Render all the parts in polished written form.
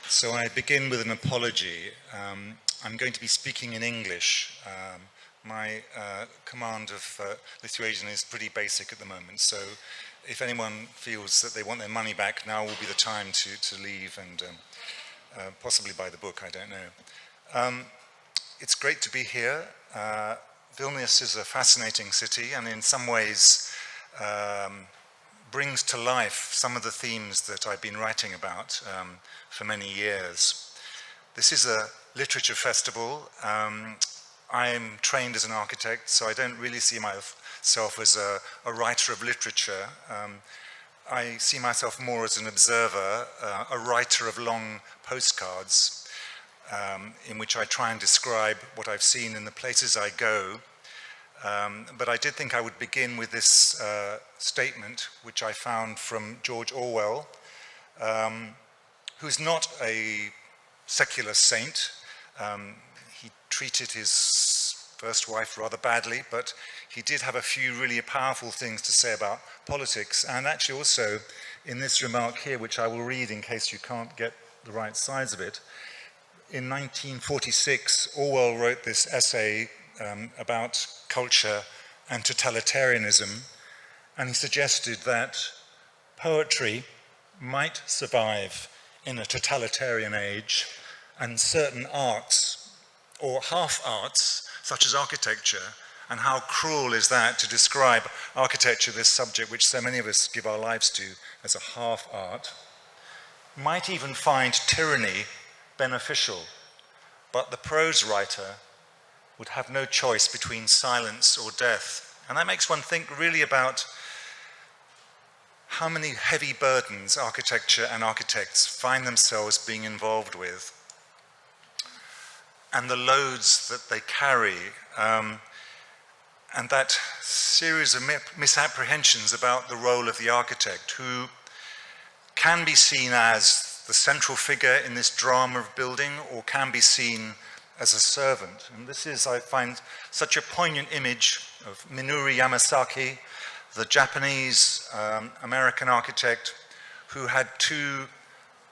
So I begin with an apology. I'm going to be speaking in English. My command of Lithuanian is pretty basic at the moment, so if anyone feels that they want their money back, now will be the time to leave and possibly buy the book, I don't know. It's great to be here. Vilnius is a fascinating city and in some ways brings to life some of the themes that I've been writing about for many years. This is a literature festival. I'm trained as an architect, so I don't really see myself as a writer of literature. I see myself more as an observer, a writer of long postcards, in which I try and describe what I've seen in the places I go. But I did think I would begin with this statement, which I found from George Orwell, who's not a secular saint. He treated his first wife rather badly, but he did have a few really powerful things to say about politics, and actually also in this remark here, which I will read in case you can't get the right size of it. In 1946, Orwell wrote this essay about culture and totalitarianism, and he suggested that poetry might survive in a totalitarian age, and certain arts, or half arts, such as architecture, and how cruel is that to describe architecture, this subject which so many of us give our lives to, as a half art, might even find tyranny beneficial, but the prose writer would have no choice between silence or death. And that makes one think really about how many heavy burdens architecture and architects find themselves being involved with, and the loads that they carry, and that series of misapprehensions about the role of the architect, who can be seen as the central figure in this drama of building, or can be seen as a servant. And this is, I find, such a poignant image of Minoru Yamasaki, the Japanese American architect who had two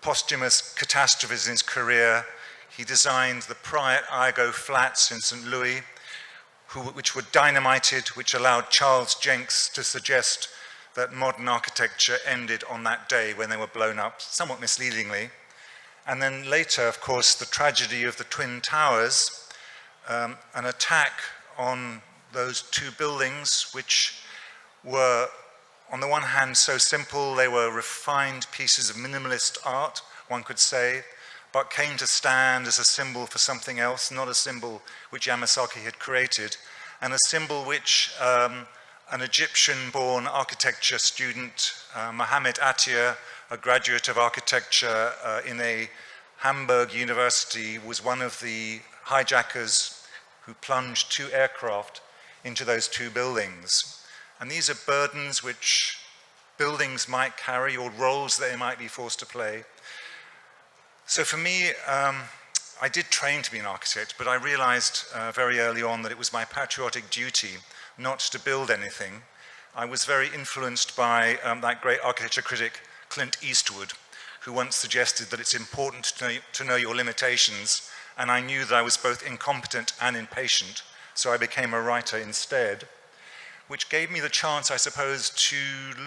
posthumous catastrophes in his career. He designed the Pryor-Igo flats in St. Louis, which were dynamited, which allowed Charles Jenks to suggest that modern architecture ended on that day when they were blown up, somewhat misleadingly. And then later, of course, the tragedy of the Twin Towers, an attack on those two buildings, which were, on the one hand, so simple, they were refined pieces of minimalist art, one could say, but came to stand as a symbol for something else, not a symbol which Yamasaki had created, and a symbol which an Egyptian-born architecture student, Mohammed Attia, a graduate of architecture in a Hamburg university, was one of the hijackers who plunged two aircraft into those two buildings. And these are burdens which buildings might carry, or roles that they might be forced to play. So for me, I did train to be an architect, but I realized very early on that it was my patriotic duty not to build anything. I was very influenced by that great architecture critic, Clint Eastwood, who once suggested that it's important to know your limitations, and I knew that I was both incompetent and impatient, so I became a writer instead, which gave me the chance, I suppose, to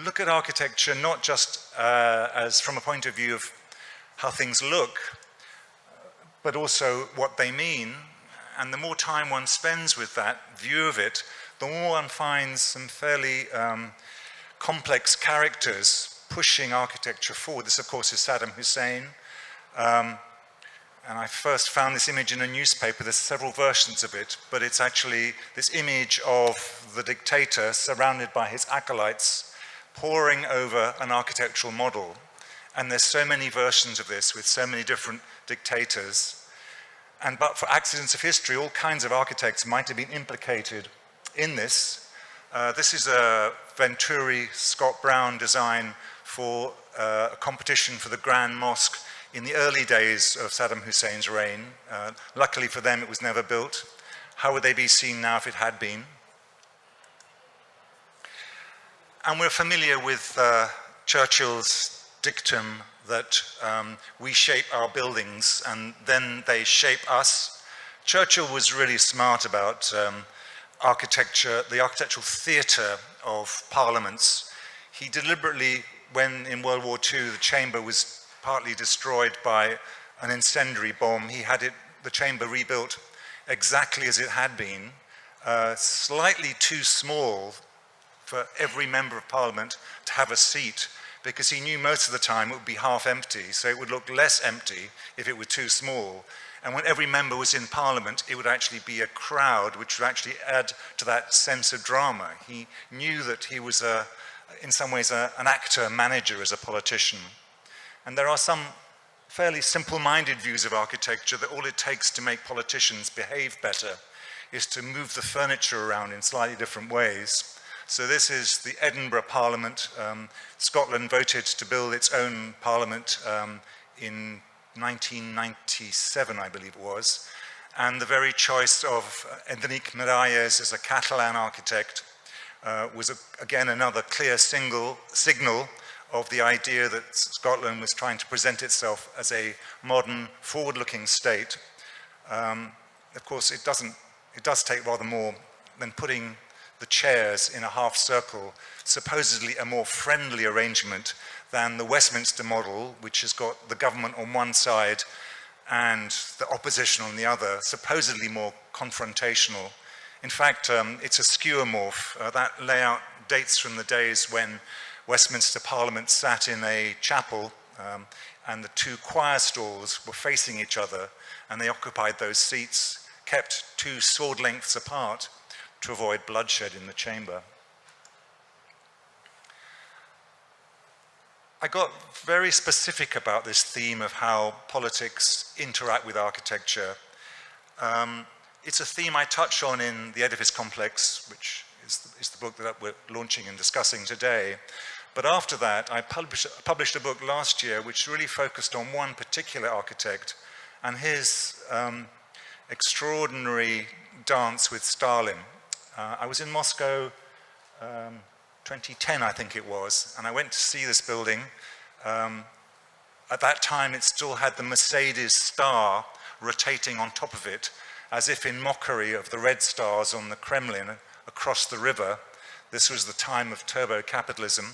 look at architecture not just as from a point of view of how things look, but also what they mean. And the more time one spends with that view of it, the more one finds some fairly complex characters pushing architecture forward. This, of course, is Saddam Hussein. And I first found this image in a newspaper. There's several versions of it, but it's actually this image of the dictator surrounded by his acolytes poring over an architectural model. And there's so many versions of this with so many different dictators. And but for accidents of history, all kinds of architects might have been implicated in this. This is a Venturi Scott Brown design for a competition for the Grand Mosque in the early days of Saddam Hussein's reign. Luckily for them, it was never built. How would they be seen now if it had been? And we're familiar with Churchill's dictum that we shape our buildings and then they shape us. Churchill was really smart about architecture, the architectural theatre of parliaments. He deliberately, when in World War II the chamber was partly destroyed by an incendiary bomb, he had the chamber rebuilt exactly as it had been, slightly too small for every member of parliament to have a seat, because he knew most of the time it would be half empty, so it would look less empty if it were too small. And when every member was in parliament, it would actually be a crowd, which would actually add to that sense of drama. He knew that he was, in some ways, an actor, manager as a politician. And there are some fairly simple-minded views of architecture that all it takes to make politicians behave better is to move the furniture around in slightly different ways. So this is the Edinburgh Parliament. Scotland voted to build its own parliament in 1997, I believe it was. And the very choice of Enric Miralles as a Catalan architect was, again, another clear signal of the idea that Scotland was trying to present itself as a modern, forward-looking state. Of course, it does take rather more than putting the chairs in a half circle, supposedly a more friendly arrangement than the Westminster model, which has got the government on one side and the opposition on the other, supposedly more confrontational. In fact, it's a skeuomorph. That layout dates from the days when Westminster Parliament sat in a chapel and the two choir stalls were facing each other, and they occupied those seats, kept 2 sword lengths apart to avoid bloodshed in the chamber. I got very specific about this theme of how politics interact with architecture. It's a theme I touch on in The Edifice Complex, which is the book that we're launching and discussing today. But after that, I published a book last year which really focused on one particular architect and his extraordinary dance with Stalin. I was in Moscow 2010, I think it was, and I went to see this building. At that time, it still had the Mercedes star rotating on top of it, as if in mockery of the red stars on the Kremlin across the river. This was the time of turbo-capitalism.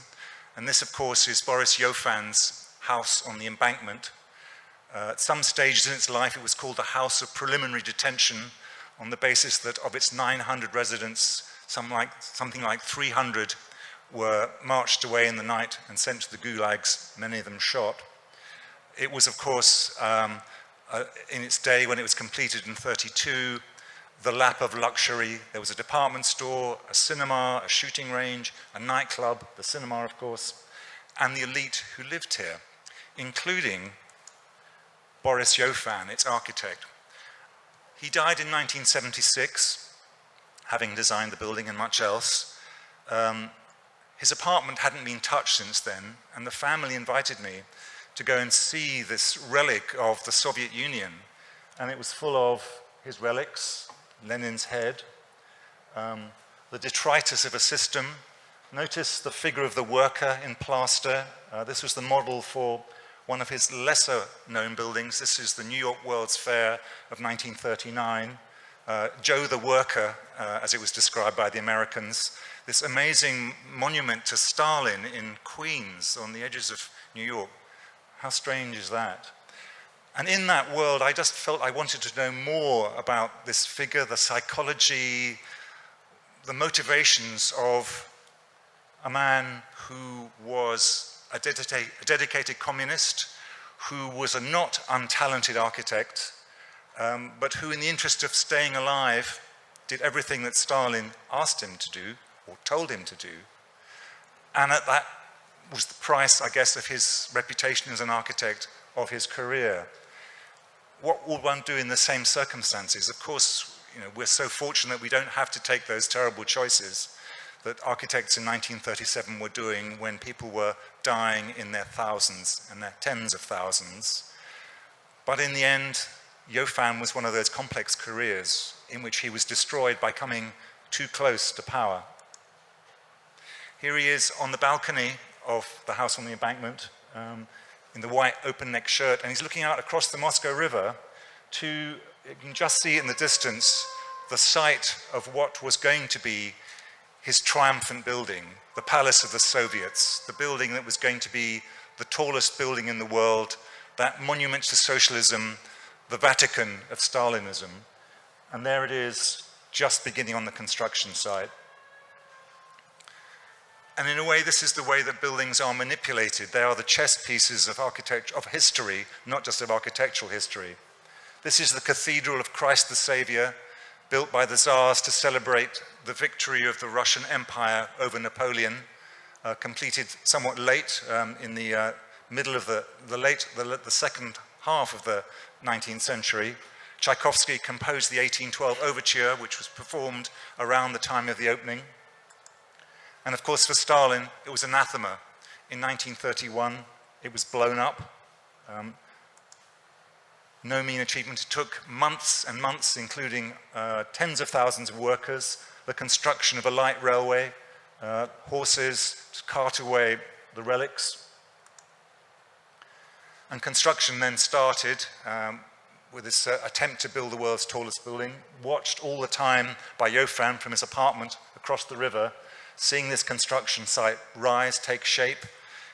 And this, of course, is Boris Iofan's house on the embankment. At some stages in its life, it was called the House of Preliminary Detention, on the basis that of its 900 residents, something like 300 were marched away in the night and sent to the gulags, many of them shot. It was, of course, in its day when it was completed in 1932, the lap of luxury. There was a department store, a cinema, a shooting range, a nightclub, the cinema, of course, and the elite who lived here, including Boris Iofan, its architect. He died in 1976, having designed the building and much else. His apartment hadn't been touched since then, and the family invited me to go and see this relic of the Soviet Union. And it was full of his relics, Lenin's head, the detritus of a system. Notice the figure of the worker in plaster. This was the model for one of his lesser-known buildings. This is the New York World's Fair of 1939. Joe the Worker, as it was described by the Americans, this amazing monument to Stalin in Queens on the edges of New York. How strange is that? And in that world, I just felt I wanted to know more about this figure, the psychology, the motivations of a man who was a dedicated communist, who was a not untalented architect, but who, in the interest of staying alive, did everything that Stalin asked him to do, or told him to do. And that was the price, I guess, of his reputation as an architect, of his career. What will one do in the same circumstances? Of course, we're so fortunate we don't have to take those terrible choices that architects in 1937 were doing when people were dying in their thousands and their tens of thousands. But in the end, Iofan was one of those complex careers in which he was destroyed by coming too close to power. Here he is on the balcony of the house on the embankment. in the white open-neck shirt, and he's looking out across the Moscow River you can just see in the distance the site of what was going to be his triumphant building, the Palace of the Soviets, the building that was going to be the tallest building in the world, that monument to socialism, the Vatican of Stalinism. And there it is, just beginning on the construction site. And in a way, this is the way that buildings are manipulated. They are the chess pieces of architecture, of history, not just of architectural history. This is the Cathedral of Christ the Savior, built by the Tsars to celebrate the victory of the Russian Empire over Napoleon, completed somewhat late in the middle of the second half of the 19th century. Tchaikovsky composed the 1812 overture, which was performed around the time of the opening. And of course, for Stalin, it was anathema. In 1931, it was blown up. No mean achievement. It took months and months, including tens of thousands of workers, the construction of a light railway, horses to cart away the relics. And construction then started with this attempt to build the world's tallest building, watched all the time by Iofan from his apartment across the river, seeing this construction site rise, take shape.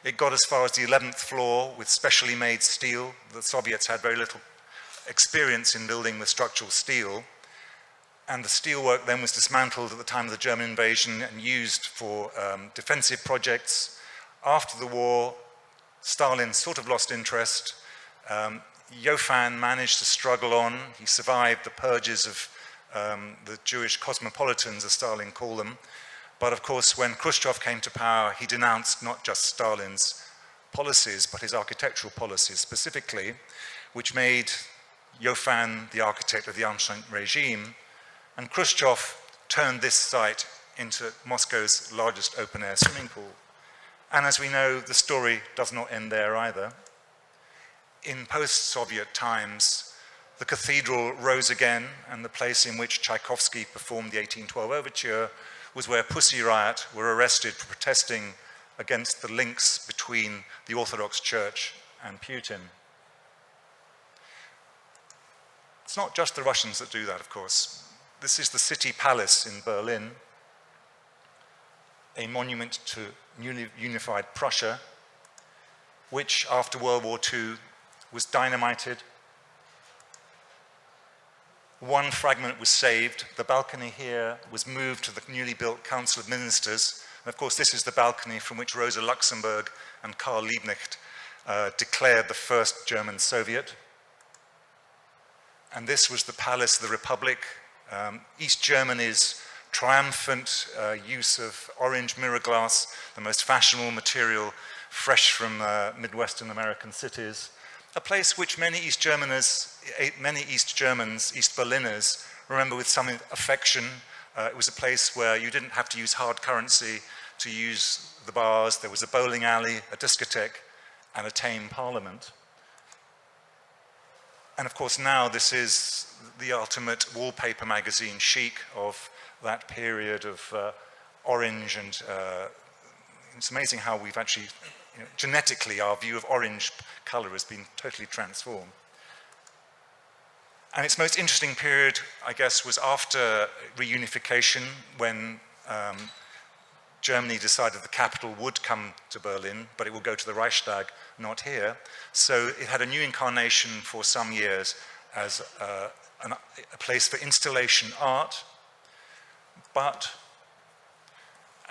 It got as far as the 11th floor with specially made steel. The Soviets had very little experience in building with structural steel. And the steelwork then was dismantled at the time of the German invasion and used for defensive projects. After the war, Stalin sort of lost interest. Iofan managed to struggle on. He survived the purges of the Jewish cosmopolitans, as Stalin called them. But of course, when Khrushchev came to power, he denounced not just Stalin's policies, but his architectural policies specifically, which made Iofan the architect of the ancient regime. And Khrushchev turned this site into Moscow's largest open-air swimming pool. And as we know, the story does not end there either. In post-Soviet times, the cathedral rose again, and the place in which Tchaikovsky performed the 1812 overture was where Pussy Riot were arrested for protesting against the links between the Orthodox Church and Putin. It's not just the Russians that do that, of course. This is the City Palace in Berlin, a monument to newly unified Prussia, which after World War II was dynamited. One fragment was saved. The balcony here was moved to the newly built Council of Ministers. And of course, this is the balcony from which Rosa Luxemburg and Karl Liebknecht declared the first German Soviet. And this was the Palace of the Republic. East Germany's triumphant use of orange mirror glass, the most fashionable material fresh from Midwestern American cities. A place which many East Germans, East Berliners, remember with some affection. It was a place where you didn't have to use hard currency to use the bars. There was a bowling alley, a discotheque, and a tame parliament. And of course now this is the ultimate wallpaper magazine chic of that period of orange, and it's amazing how we've actually, genetically, our view of orange color has been totally transformed. And its most interesting period, I guess, was after reunification, when Germany decided the capital would come to Berlin, but it will go to the Reichstag, not here. So it had a new incarnation for some years as a place for installation art. But,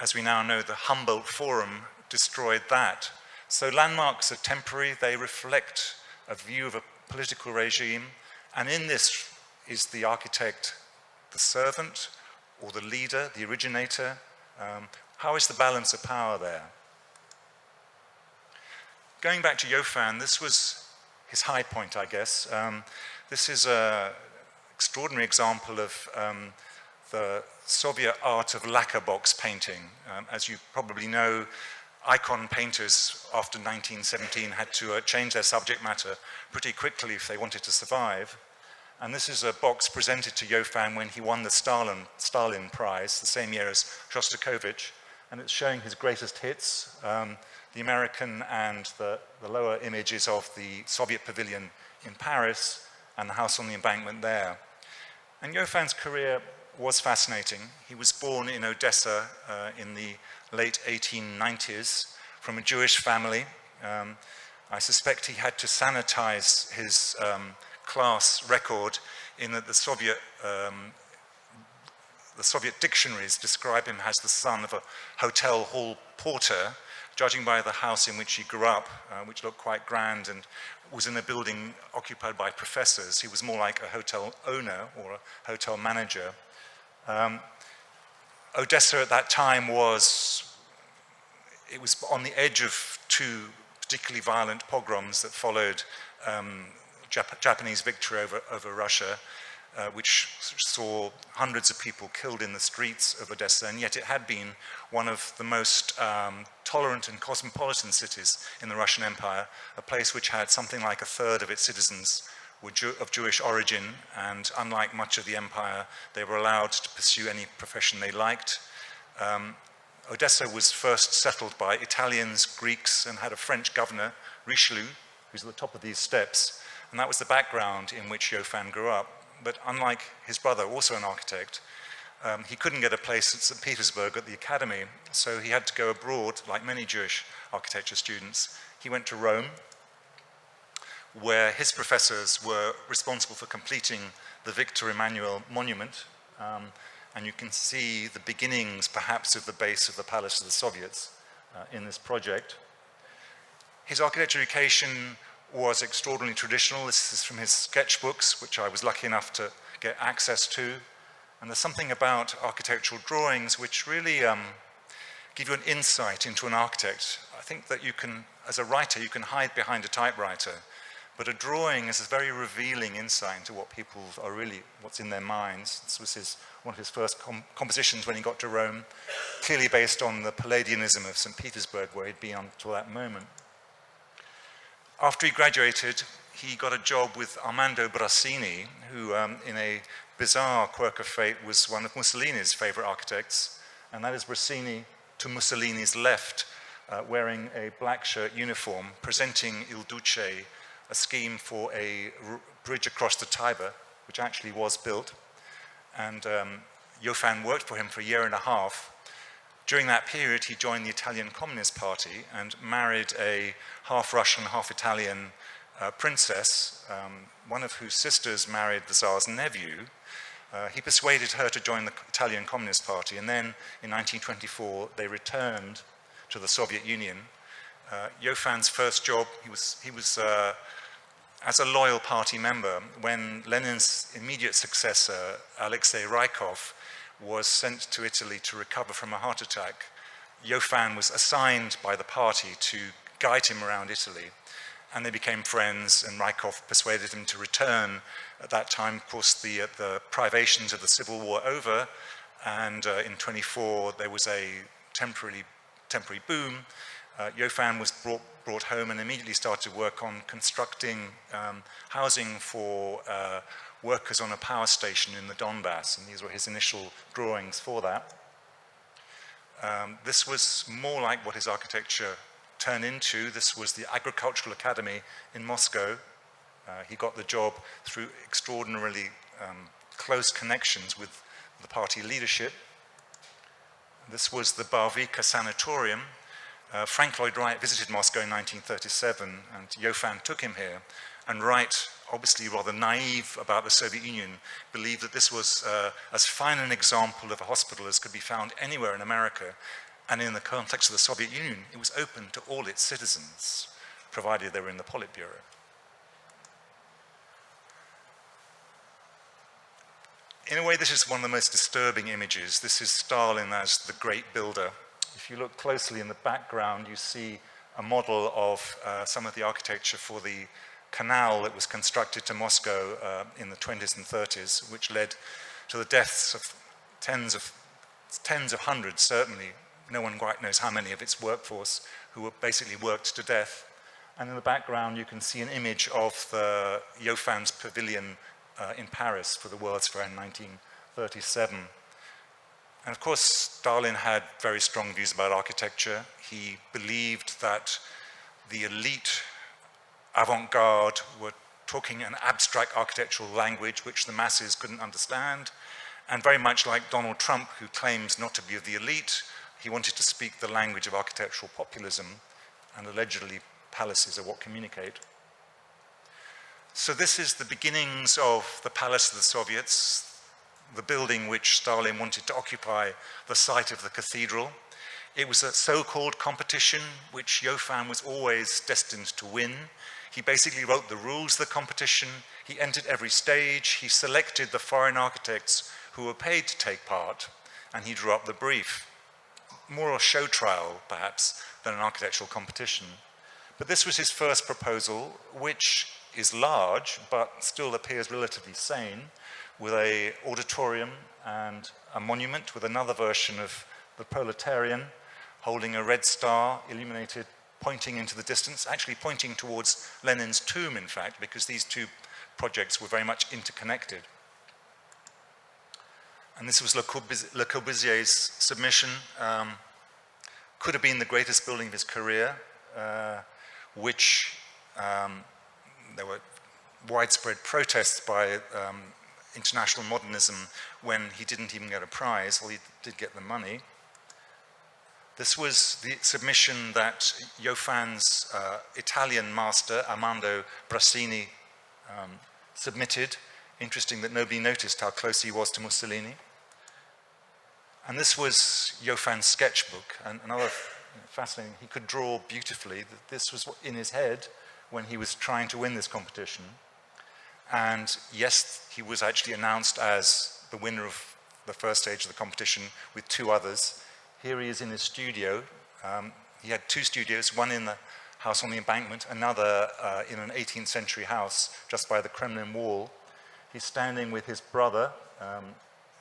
as we now know, the Humboldt Forum destroyed that. So landmarks are temporary. They reflect a view of a political regime. And in this is the architect, the servant, or the leader, the originator. How is the balance of power there? Going back to Iofan, this was his high point, I guess. This is an extraordinary example of the Soviet art of lacquer box painting. As you probably know, icon painters after 1917 had to change their subject matter pretty quickly if they wanted to survive. And this is a box presented to Iofan when he won the Stalin Prize, the same year as Shostakovich. and it's showing his greatest hits. The American and the lower image is of the Soviet pavilion in Paris and the house on the embankment there. And Iofan's career was fascinating. He was born in Odessa in the late 1890s from a Jewish family. I suspect he had to sanitize his class record in that the Soviet dictionaries describe him as the son of a hotel hall porter, judging by the house in which he grew up, which looked quite grand and was in a building occupied by professors. He was more like a hotel owner or a hotel manager. Odessa at that time was on the edge of two particularly violent pogroms that followed Japanese victory over Russia, which saw hundreds of people killed in the streets of Odessa, and yet it had been one of the most tolerant and cosmopolitan cities in the Russian Empire, a place which had something like a third of its citizens were of Jewish origin, and unlike much of the empire, they were allowed to pursue any profession they liked. Odessa was first settled by Italians, Greeks, and had a French governor, Richelieu, who's at the top of these steps, and that was the background in which Iofan grew up. But unlike his brother, also an architect, he couldn't get a place at St. Petersburg at the academy, so he had to go abroad, like many Jewish architecture students. He went to Rome, where his professors were responsible for completing the Victor Emmanuel monument, and you can see the beginnings, perhaps, of the base of the Palace of the Soviets in this project. His architecture education was extraordinarily traditional. This is from his sketchbooks, which I was lucky enough to get access to. And there's something about architectural drawings which really give you an insight into an architect. I think that you can, as a writer, you can hide behind a typewriter, but a drawing is a very revealing insight into what people are really, what's in their minds. This was one of his first compositions when he got to Rome, clearly based on the Palladianism of St. Petersburg, where he'd been until that moment. After he graduated, he got a job with Armando Brassini, who, in a bizarre quirk of fate, was one of Mussolini's favorite architects, and that is Brassini to Mussolini's left, wearing a black shirt uniform, presenting Il Duce a scheme for a bridge across the Tiber, which actually was built. And Iofan worked for him for a year and a half. During that period, he joined the Italian Communist Party and married a half-Russian, half-Italian princess, one of whose sisters married the Tsar's nephew. He persuaded her to join the Italian Communist Party, and then in 1924, they returned to the Soviet Union. Iofan's first job, he was as a loyal party member, when Lenin's immediate successor, Alexei Rykov, was sent to Italy to recover from a heart attack. Iofan was assigned by the party to guide him around Italy, and they became friends, and Rykov persuaded him to return. At that time, of course, the privations of the Civil War over, and in 24 there was a temporary boom. Iofan was brought home and immediately started work on constructing housing for workers on a power station in the Donbass, and these were his initial drawings for that. This was more like what his architecture turned into. This was the Agricultural Academy in Moscow. He got the job through extraordinarily close connections with the party leadership. This was the Barvika Sanatorium. Frank Lloyd Wright visited Moscow in 1937, and Iofan took him here. And Wright, obviously rather naive about the Soviet Union, believed that this was as fine an example of a hospital as could be found anywhere in America. And in the context of the Soviet Union, it was open to all its citizens, provided they were in the Politburo. In a way, this is one of the most disturbing images. This is Stalin as the great builder. If you look closely in the background, you see a model of some of the architecture for the canal that was constructed to Moscow in the 20s and 30s, which led to the deaths of tens of hundreds, certainly. No one quite knows how many of its workforce who were basically worked to death. And in the background, you can see an image of the Iofan's pavilion in Paris for the World's Fair in 1937. And of course, Stalin had very strong views about architecture. He believed that the elite avant-garde were talking an abstract architectural language which the masses couldn't understand. And very much like Donald Trump, who claims not to be of the elite, he wanted to speak the language of architectural populism, and allegedly palaces are what communicate. So this is the beginnings of the Palace of the Soviets, the building which Stalin wanted to occupy the site of the cathedral. It was a so-called competition which Iofan was always destined to win. He basically wrote the rules of the competition. He entered every stage. He selected the foreign architects who were paid to take part, and he drew up the brief. More a show trial, perhaps, than an architectural competition. But this was his first proposal, which is large, but still appears relatively sane, with an auditorium and a monument with another version of the proletarian holding a red star illuminated, pointing into the distance, actually pointing towards Lenin's tomb, in fact, because these two projects were very much interconnected. And this was Le Corbusier's submission. Could have been the greatest building of his career, which there were widespread protests by international modernism when he didn't even get a prize, well, he did get the money. This was the submission that Iofan's Italian master, Armando Brassini, submitted. Interesting that nobody noticed how close he was to Mussolini. And this was Iofan's sketchbook, and another fascinating, he could draw beautifully. This was in his head when he was trying to win this competition. And yes, he was actually announced as the winner of the first stage of the competition with two others. Here he is in his studio. He had two studios, one in the house on the embankment, another in an 18th century house just by the Kremlin wall. He's standing with his brother,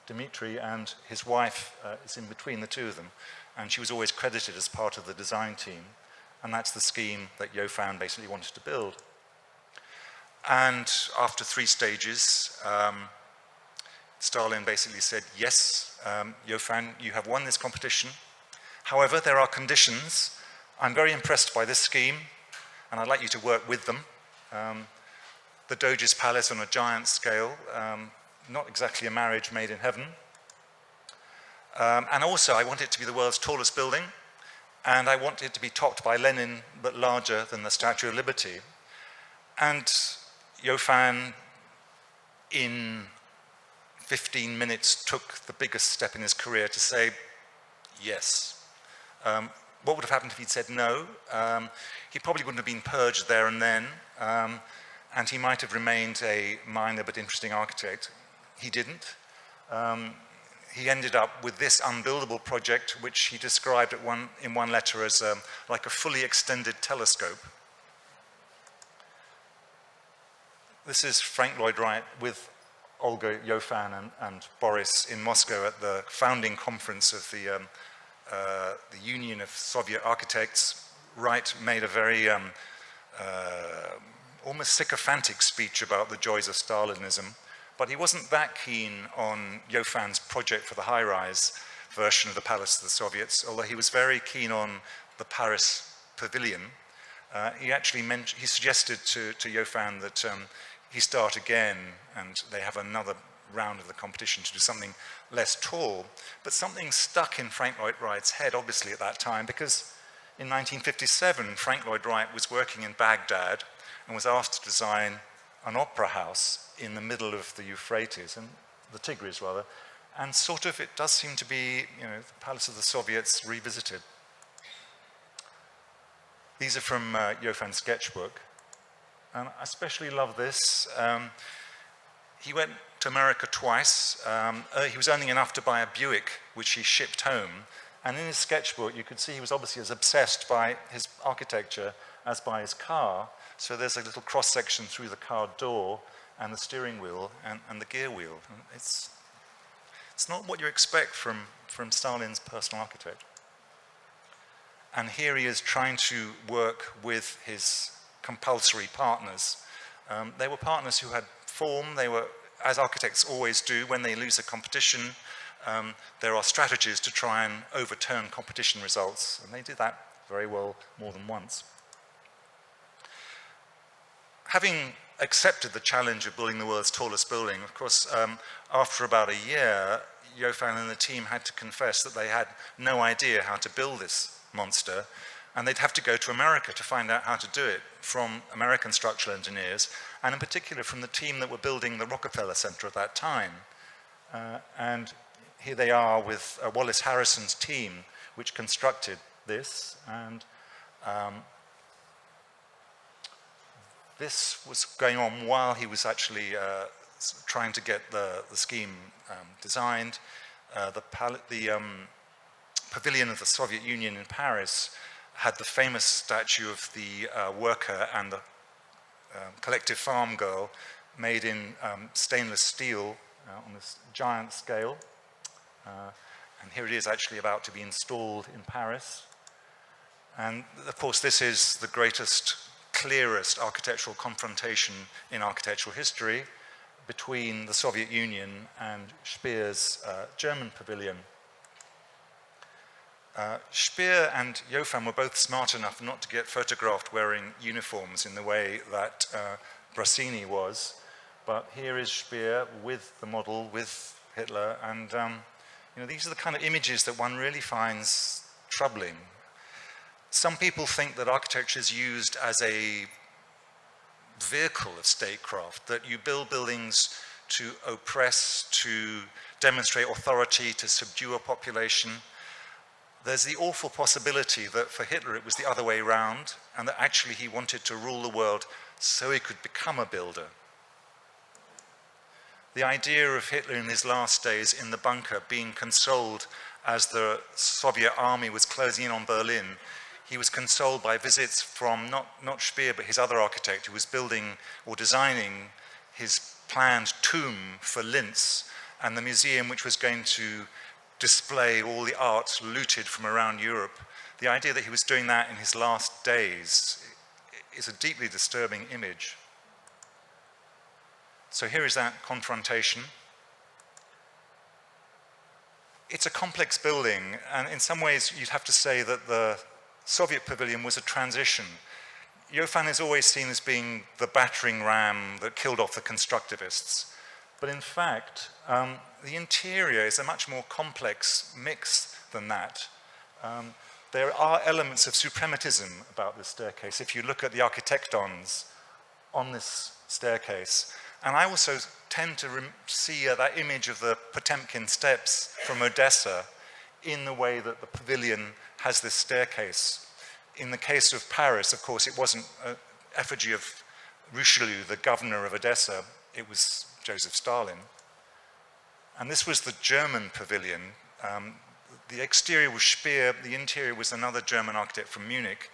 Dmitri, and his wife is in between the two of them. And she was always credited as part of the design team. And that's the scheme that Iofan basically wanted to build. And after 3 stages, Stalin basically said, yes, Iofan, you have won this competition. However, there are conditions. I'm very impressed by this scheme, and I'd like you to work with them. The Doge's palace on a giant scale, not exactly a marriage made in heaven. And also, I want it to be the world's tallest building, and I want it to be topped by Lenin, but larger than the Statue of Liberty. And Iofan, in 15 minutes, took the biggest step in his career to say yes. What would have happened if he'd said no? He probably wouldn't have been purged there and then, and he might have remained a minor but interesting architect. He didn't. He ended up with this unbuildable project, which he described in one letter as like a fully extended telescope. This is Frank Lloyd Wright with Olga Iofan and Boris in Moscow at the founding conference of the Union of Soviet Architects. Wright made a very almost sycophantic speech about the joys of Stalinism, but he wasn't that keen on Iofan's project for the high-rise version of the Palace of the Soviets, although he was very keen on the Paris Pavilion. He actually he suggested to Iofan that he start again and they have another round of the competition to do something less tall. But something stuck in Frank Lloyd Wright's head, obviously, at that time, because in 1957, Frank Lloyd Wright was working in Baghdad and was asked to design an opera house in the middle of the Euphrates, and the Tigris, rather, and sort of it does seem to be, the Palace of the Soviets revisited. These are from Iofan's sketchbook, and I especially love this. He went to America twice. He was earning enough to buy a Buick, which he shipped home, and in his sketchbook you could see he was obviously as obsessed by his architecture as by his car. So there's a little cross-section through the car door and the steering wheel and the gear wheel. It's not what you expect from Stalin's personal architect. And here he is trying to work with his compulsory partners. They were partners who had form. They were, as architects always do, when they lose a competition, there are strategies to try and overturn competition results, and they did that very well more than once. Having accepted the challenge of building the world's tallest building, of course, after about a year, Iofan and the team had to confess that they had no idea how to build this monster, and they'd have to go to America to find out how to do it from American structural engineers, and in particular from the team that were building the Rockefeller Center at that time. And here they are with Wallace Harrison's team, which constructed this, and this was going on while he was actually trying to get the scheme designed. The pavilion of the Soviet Union in Paris had the famous statue of the worker and the collective farm girl made in stainless steel on this giant scale. And here it is actually about to be installed in Paris. And of course, this is the greatest, clearest architectural confrontation in architectural history between the Soviet Union and Speer's German pavilion. Speer and Iofan were both smart enough not to get photographed wearing uniforms in the way that Brassini was, but here is Speer with the model, with Hitler, and you know, these are the kind of images that one really finds troubling. Some people think that architecture is used as a vehicle of statecraft, that you build buildings to oppress, to demonstrate authority, to subdue a population. There's the awful possibility that for Hitler it was the other way around, and that actually he wanted to rule the world so he could become a builder. The idea of Hitler in his last days in the bunker being consoled as the Soviet army was closing in on Berlin, he was consoled by visits from not Speer, but his other architect who was building or designing his planned tomb for Linz and the museum which was going to display all the art looted from around Europe. The idea that he was doing that in his last days is a deeply disturbing image. So here is that confrontation. It's a complex building, and in some ways you'd have to say that the Soviet pavilion was a transition. Iofan is always seen as being the battering ram that killed off the constructivists. But in fact, the interior is a much more complex mix than that. There are elements of suprematism about this staircase. If you look at the architectons on this staircase, and I also tend to see that image of the Potemkin steps from Odessa in the way that the pavilion has this staircase. In the case of Paris, of course, it wasn't an effigy of Richelieu, the governor of Odessa. It was Joseph Stalin. And this was the German pavilion. The exterior was Speer, the interior was another German architect from Munich,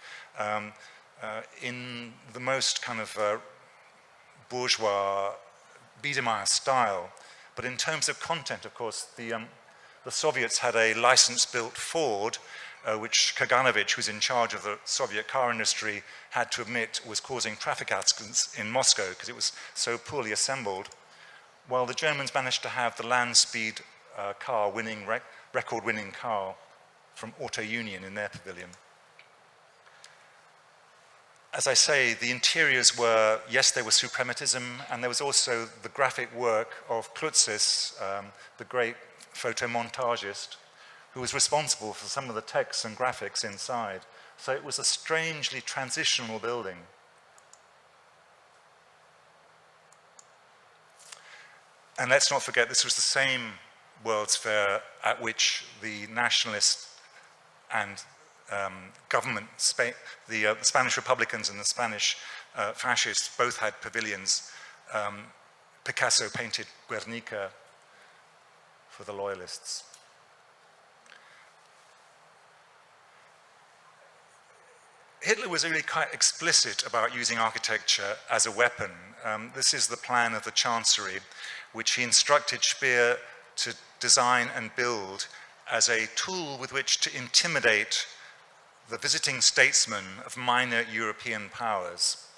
in the most kind of bourgeois Biedermeier style. But in terms of content, of course, the Soviets had a license-built Ford, which Kaganovich, who was in charge of the Soviet car industry, had to admit was causing traffic accidents in Moscow because it was so poorly assembled, while the Germans managed to have the land speed car record-winning car from Auto Union in their pavilion. As I say, the interiors were, yes, there was suprematism, and there was also the graphic work of Klutzis, the great photomontagist, who was responsible for some of the texts and graphics inside. So it was a strangely transitional building. And let's not forget, this was the same World's Fair at which the nationalist and government, the Spanish Republicans and the Spanish fascists both had pavilions. Picasso painted Guernica for the loyalists. Hitler was really quite explicit about using architecture as a weapon. This is the plan of the Chancery, which he instructed Speer to design and build as a tool with which to intimidate the visiting statesmen of minor European powers.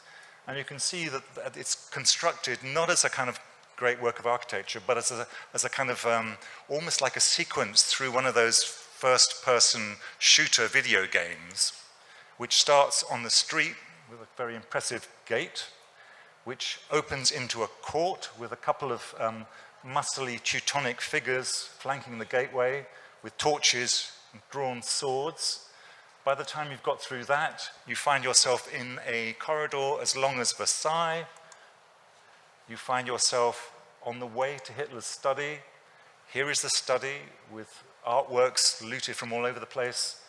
And you can see that it's constructed not as a kind of great work of architecture, but as a kind of almost like a sequence through one of those first-person shooter video games, which starts on the street with a very impressive gate, which opens into a court with a couple of muscly Teutonic figures flanking the gateway with torches and drawn swords. By the time you've got through that, you find yourself in a corridor as long as Versailles. You find yourself on the way to Hitler's study. Here is the study with artworks looted from all over the place.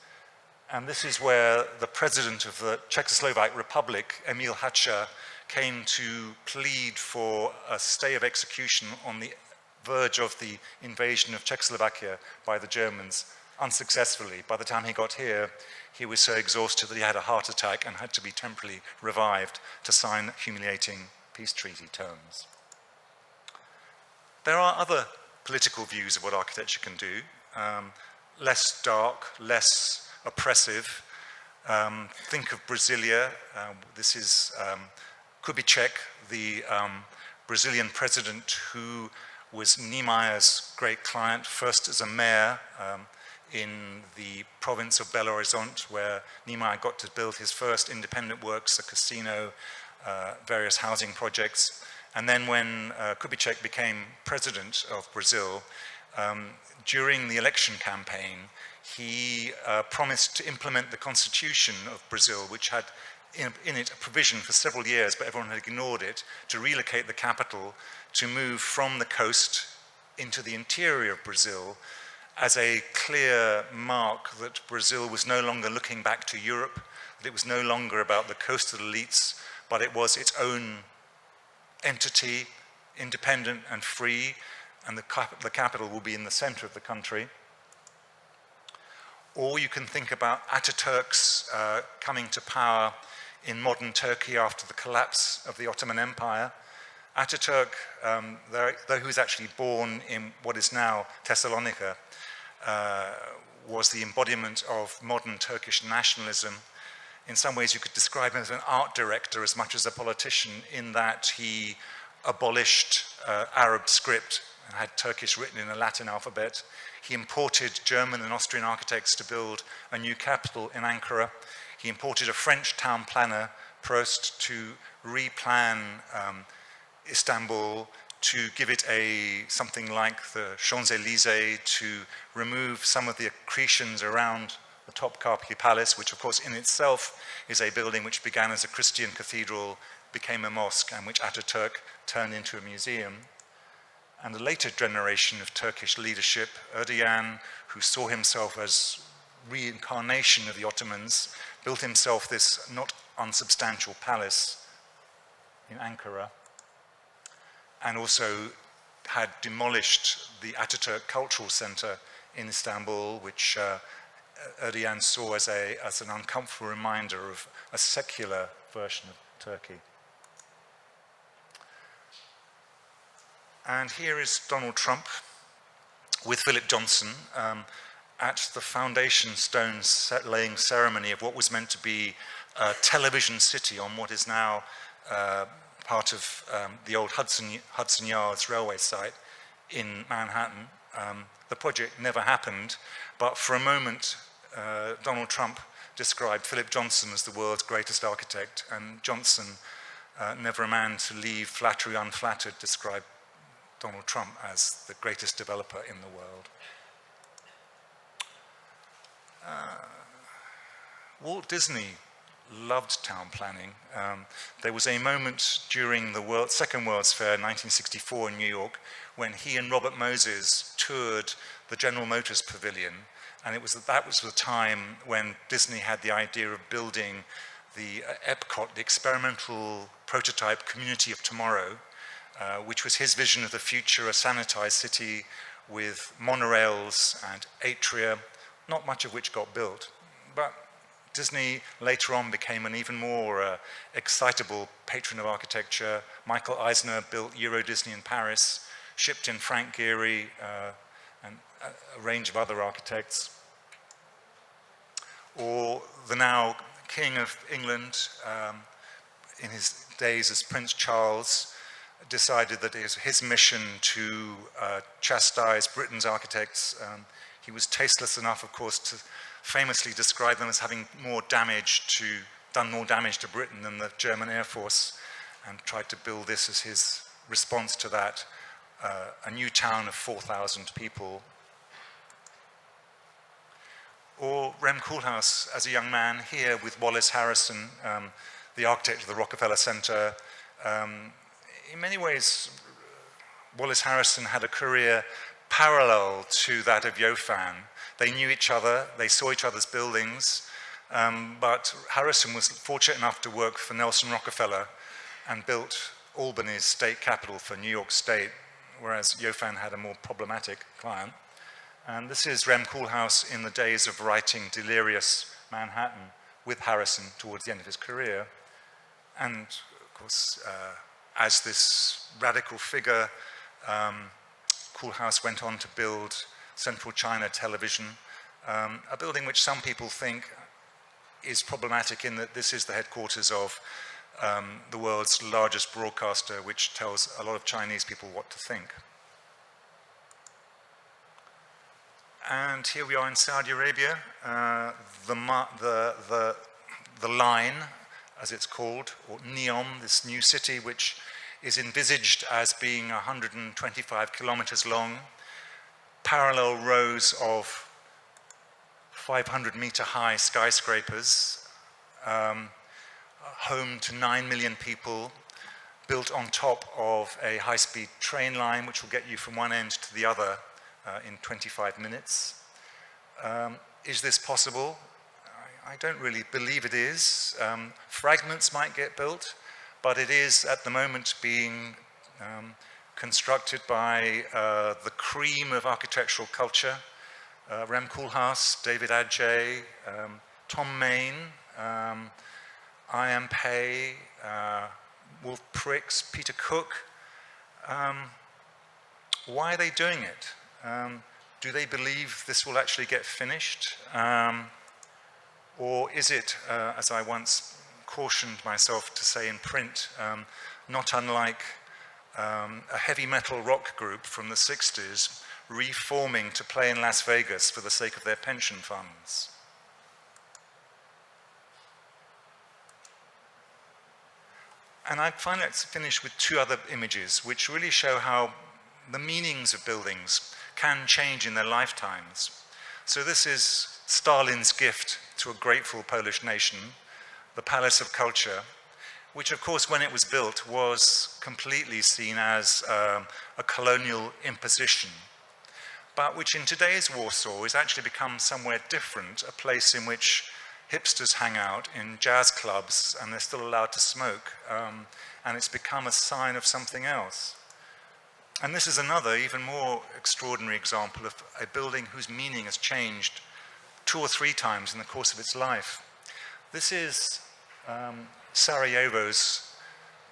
And this is where the president of the Czechoslovak Republic, Emil Hácha, came to plead for a stay of execution on the verge of the invasion of Czechoslovakia by the Germans, unsuccessfully. By the time he got here, he was so exhausted that he had a heart attack and had to be temporarily revived to sign humiliating peace treaty terms. There are other political views of what architecture can do, less dark, less oppressive. Think of Brasilia. This is Kubitschek, the Brazilian president who was Niemeyer's great client, first as a mayor in the province of Belo Horizonte, where Niemeyer got to build his first independent works, a casino, various housing projects. And then when Kubitschek became president of Brazil, during the election campaign, he promised to implement the constitution of Brazil, which had in it a provision for several years, but everyone had ignored it, to relocate the capital, to move from the coast into the interior of Brazil as a clear mark that Brazil was no longer looking back to Europe, that it was no longer about the coastal elites, but it was its own entity, independent and free, and the capital will be in the center of the country. Or you can think about Ataturk's coming to power in modern Turkey after the collapse of the Ottoman Empire. Ataturk, though he was actually born in what is now Thessalonica, was the embodiment of modern Turkish nationalism. In some ways you could describe him as an art director as much as a politician, in that he abolished Arab script and had Turkish written in a Latin alphabet. He imported German and Austrian architects to build a new capital in Ankara. He imported a French town planner, Prost, to replan Istanbul, to give it something like the Champs-Élysées, to remove some of the accretions around the Topkapi Palace, which of course in itself is a building which began as a Christian cathedral, became a mosque, and which Ataturk turned into a museum. And the later generation of Turkish leadership, Erdogan, who saw himself as reincarnation of the Ottomans, built himself this not unsubstantial palace in Ankara, and also had demolished the Ataturk Cultural Center in Istanbul, which Erdogan saw as an uncomfortable reminder of a secular version of Turkey. And here is Donald Trump with Philip Johnson at the foundation stone laying ceremony of what was meant to be a television city on what is now part of the old Hudson Yards railway site in Manhattan. The project never happened, but for a moment Donald Trump described Philip Johnson as the world's greatest architect, and Johnson, never a man to leave flattery unflattered, described Donald Trump as the greatest developer in the world. Walt Disney loved town planning. There was a moment during the Second World's Fair in 1964 in New York when he and Robert Moses toured the General Motors Pavilion, and that was the time when Disney had the idea of building the Epcot, the experimental prototype community of tomorrow, which was his vision of the future, a sanitized city with monorails and atria, not much of which got built. But Disney later on became an even more excitable patron of architecture. Michael Eisner built Euro Disney in Paris, shipped in Frank Gehry and a range of other architects. Or the now King of England, in his days as Prince Charles, decided that it was his mission to chastise Britain's architects. He was tasteless enough, of course, to famously describe them as having done more damage to Britain than the German Air Force, and tried to build this as his response to that, a new town of 4,000 people. Or Rem Koolhaas, as a young man, here with Wallace Harrison, the architect of the Rockefeller Center. In many ways, Wallace Harrison had a career parallel to that of Iofan. They knew each other, they saw each other's buildings, but Harrison was fortunate enough to work for Nelson Rockefeller and built Albany's state capital for New York State, whereas Iofan had a more problematic client. And this is Rem Koolhaas in the days of writing Delirious Manhattan with Harrison towards the end of his career. And of course, as this radical figure, Koolhaas went on to build Central China Television, a building which some people think is problematic in that this is the headquarters of the world's largest broadcaster, which tells a lot of Chinese people what to think. And here we are in Saudi Arabia, the line, as it's called, or Neom, this new city which is envisaged as being 125 kilometers long, parallel rows of 500-meter high skyscrapers, home to 9 million people, built on top of a high-speed train line which will get you from one end to the other in 25 minutes. Is this possible? I don't really believe it is. Fragments might get built, but it is at the moment being constructed by the cream of architectural culture. Rem Koolhaas, David Adjaye, Tom Main, I.M. Pei, Wolf Pricks, Peter Cook. Why are they doing it? Do they believe this will actually get finished? Or is it, as I once cautioned myself to say in print, not unlike a heavy metal rock group from the 60s reforming to play in Las Vegas for the sake of their pension funds? And I'd finally like to finish with two other images which really show how the meanings of buildings can change in their lifetimes. So this is Stalin's gift to a grateful Polish nation, the Palace of Culture, which of course when it was built was completely seen as a colonial imposition, but which in today's Warsaw has actually become somewhere different, a place in which hipsters hang out in jazz clubs and they're still allowed to smoke, and it's become a sign of something else. And this is another, even more extraordinary example of a building whose meaning has changed 2 or 3 times in the course of its life. This is Sarajevo's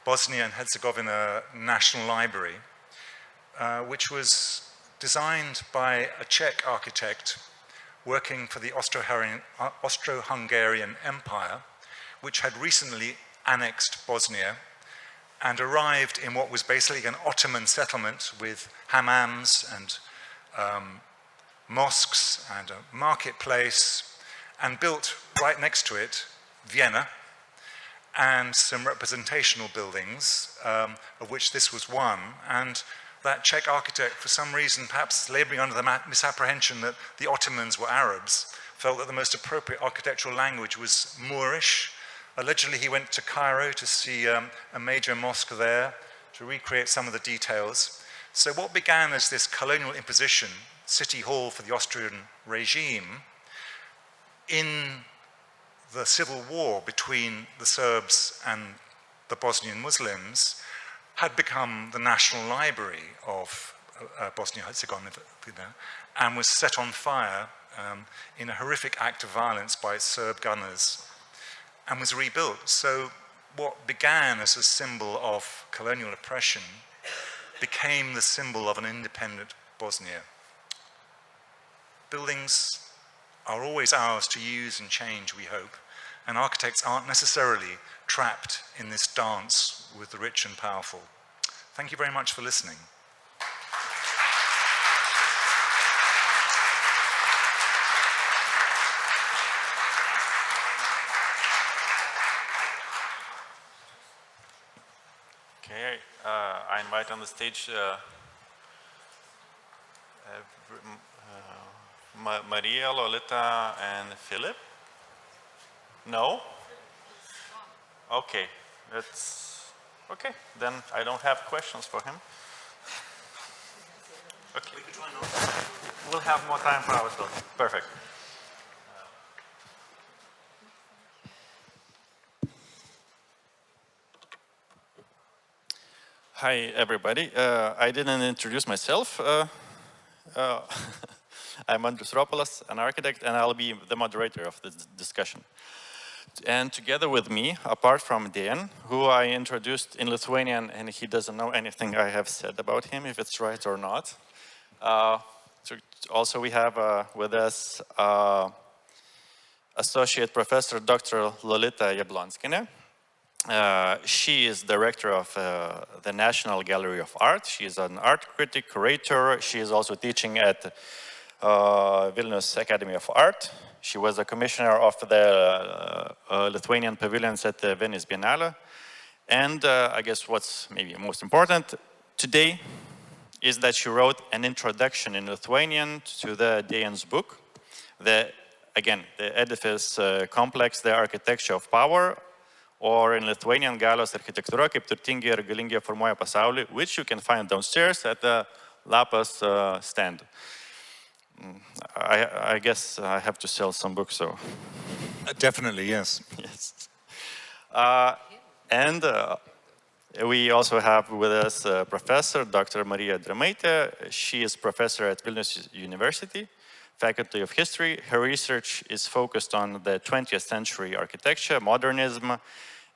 Bosnia and Herzegovina National Library, which was designed by a Czech architect working for the Austro-Hungarian Empire, which had recently annexed Bosnia and arrived in what was basically an Ottoman settlement with hammams and mosques and a marketplace, and built right next to it Vienna and some representational buildings, of which this was one. And that Czech architect, for some reason, perhaps laboring under the misapprehension that the Ottomans were Arabs, felt that the most appropriate architectural language was Moorish. Allegedly, he went to Cairo to see a major mosque there to recreate some of the details. So what began as this colonial imposition, city hall for the Austrian regime, in the civil war between the Serbs and the Bosnian Muslims, had become the national library of Bosnia-Herzegovina, and was set on fire in a horrific act of violence by Serb gunners, and was rebuilt. So what began as a symbol of colonial oppression became the symbol of an independent Bosnia. Buildings are always ours to use and change, we hope, and architects aren't necessarily trapped in this dance with the rich and powerful. Thank you very much for listening. Okay, I invite on the stage Marija, Lolita, and Philipp. No? Okay, that's okay. Then I don't have questions for him. Okay. We could try not. We'll have more time for ourselves. Perfect. Hi, everybody. I didn't introduce myself. I'm Andrius Ropolas, an architect, and I'll be the moderator of this discussion. And together with me, apart from Deyan, who I introduced in Lithuanian, and he doesn't know anything I have said about him, if it's right or not. Also, we have with us Associate Professor Dr. Lolita Jablonskienė. She is director of the National Gallery of Art. She is an art critic, curator. She is also teaching at Vilniaus Academy of Art. She was a commissioner of the Lithuanian pavilions at the Venice Biennale. And I guess what's maybe most important today is that she wrote an introduction in Lithuanian to the Deyan's book. Again, the edifice complex, the architecture of power, or in Lithuanian Galios architektūra, kaip turtingieji ir galingi formuoja pasaulį, which you can find downstairs at the Lapas stand. I guess I have to sell some books, so. Definitely, yes. Yes. And we also have with us Professor Dr. Marija Drėmaitė. She is professor at Vilniaus University, Faculty of History. Her research is focused on the 20th century architecture, modernism,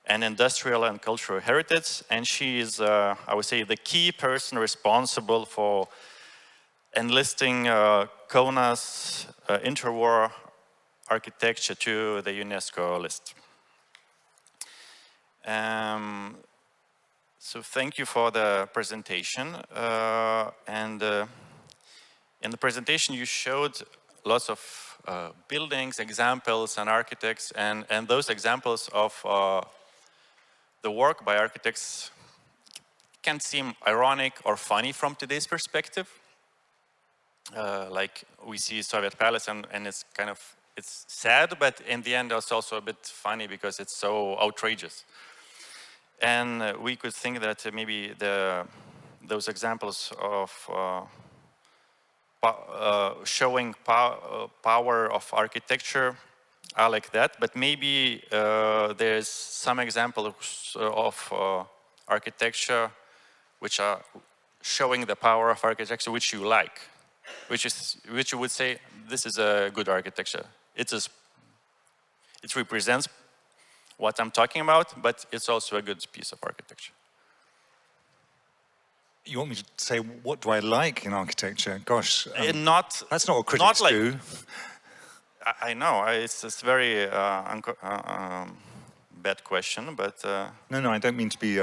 and industrial and cultural heritage. And she is, I would say, the key person responsible for enlisting Kaunas interwar architecture to the UNESCO list. So thank you for the presentation. In the presentation, you showed lots of buildings, examples, and architects, and those examples of the work by architects can seem ironic or funny from today's perspective. Like we see Soviet Palace, and it's kind of, it's sad, but in the end, it's also a bit funny because it's so outrageous. And we could think that maybe those examples of showing power of architecture are like that, but maybe there's some examples of architecture which are showing the power of architecture which you like, which you would say this is a good architecture. It represents what I'm talking about, but it's also a good piece of architecture. You want me to say, what do I like in architecture? Gosh, that's not what critics not like, do. I know, it's a very bad question, but... No, I don't mean to be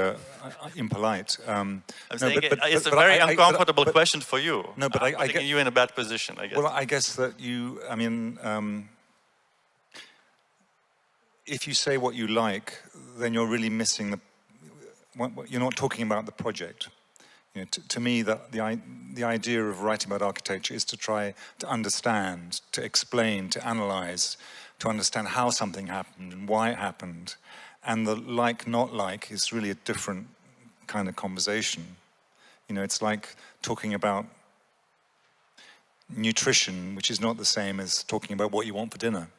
impolite. I'm saying it's a very uncomfortable question for you. No, but I'm putting you in a bad position, I guess. Well, I guess that you, I mean, if you say what you like, then you're really missing you're not talking about the project. You know, to me, the idea of writing about architecture is to try to understand, to explain, to analyze, to understand how something happened and why it happened. And the like, not like is really a different kind of conversation. You know, it's like talking about nutrition, which is not the same as talking about what you want for dinner.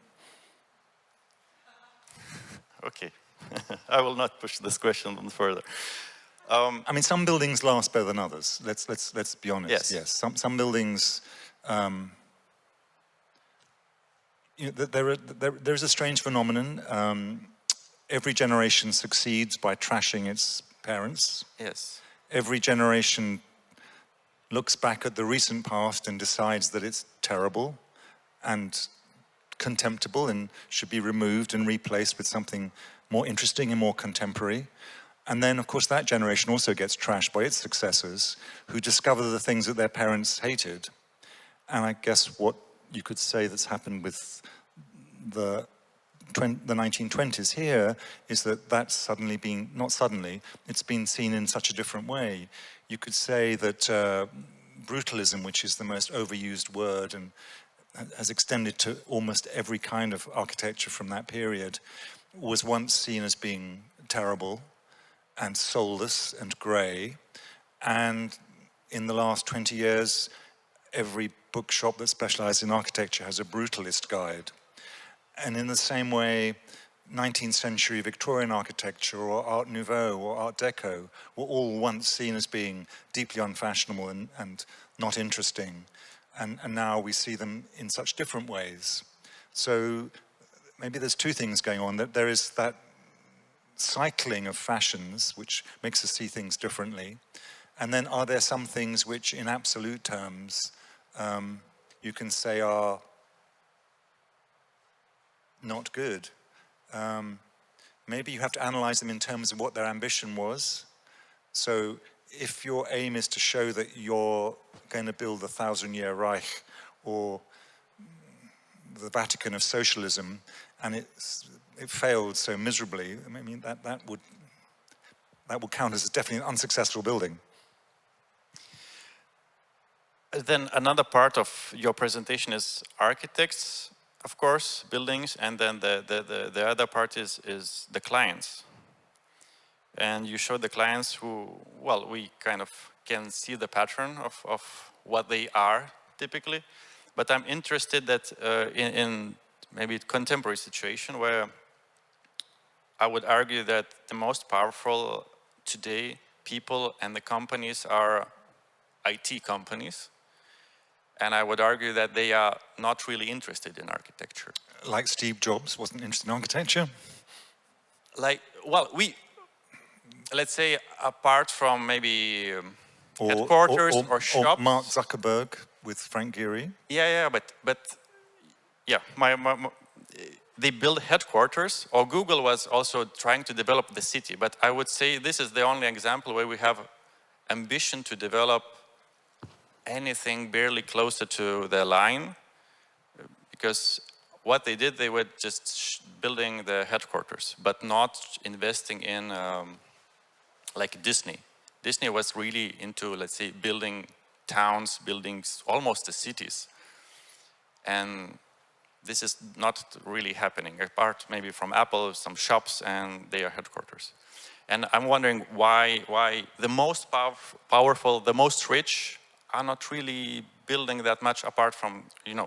Okay, I will not push this question on further. I mean, some buildings last better than others. Let's be honest. Yes. Some buildings. You know, there's a strange phenomenon. Every generation succeeds by trashing its parents. Yes. Every generation looks back at the recent past and decides that it's terrible and contemptible and should be removed and replaced with something more interesting and more contemporary. And then, of course, that generation also gets trashed by its successors, who discover the things that their parents hated. And I guess what you could say that's happened with the 1920s here is that that's suddenly been, not suddenly, it's been seen in such a different way. You could say that brutalism, which is the most overused word and has extended to almost every kind of architecture from that period, was once seen as being terrible and soulless and grey. And in the last 20 years, every bookshop that specializes in architecture has a brutalist guide. And in the same way, 19th century Victorian architecture or Art Nouveau or Art Deco were all once seen as being deeply unfashionable and not interesting. And now we see them in such different ways. So maybe there's two things going on. That there is that cycling of fashions, which makes us see things differently. And then are there some things which, in absolute terms, you can say are not good? Maybe you have to analyze them in terms of what their ambition was. So if your aim is to show that you're going to build the 1,000-year Reich or the Vatican of socialism, and it failed so miserably, I mean, that would count as definitely an unsuccessful building. Then another part of your presentation is architects, of course, buildings, and then the other part is the clients. And you showed the clients who, well, we kind of can see the pattern of what they are typically, but I'm interested that in maybe contemporary situation where I would argue that the most powerful today people and the companies are IT companies. And I would argue that they are not really interested in architecture. Like Steve Jobs wasn't interested in architecture? Like, well, let's say apart from maybe headquarters or shops. Or Mark Zuckerberg with Frank Gehry. Yeah, but yeah, they build headquarters, or Google was also trying to develop the city. But I would say this is the only example where we have ambition to develop anything barely closer to the line, because what they did, they were just building the headquarters, but not investing in like Disney. Disney was really into, let's say, building towns, buildings, almost the cities. And this is not really happening, apart maybe from Apple, some shops and their headquarters. And I'm wondering why the most powerful, the most rich are not really building that much apart from,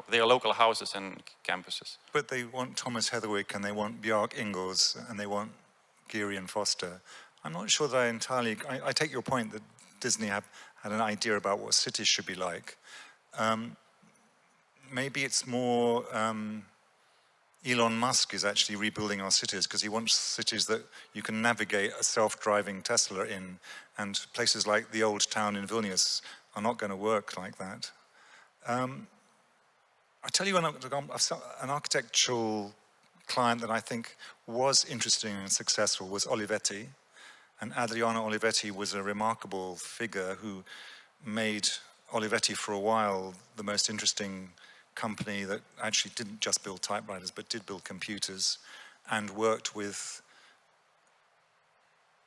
their local houses and campuses. But they want Thomas Heatherwick and they want Bjarke Ingels and they want Geary and Foster. I'm not sure that I entirely, I take your point that Disney had an idea about what cities should be like. Maybe it's more Elon Musk is actually rebuilding our cities because he wants cities that you can navigate a self-driving Tesla in, and places like the old town in Vilnius are not going to work like that. I'll tell you an architectural client that I think was interesting and successful was Olivetti. And Adriano Olivetti was a remarkable figure who made Olivetti for a while the most interesting company that actually didn't just build typewriters but did build computers, and worked with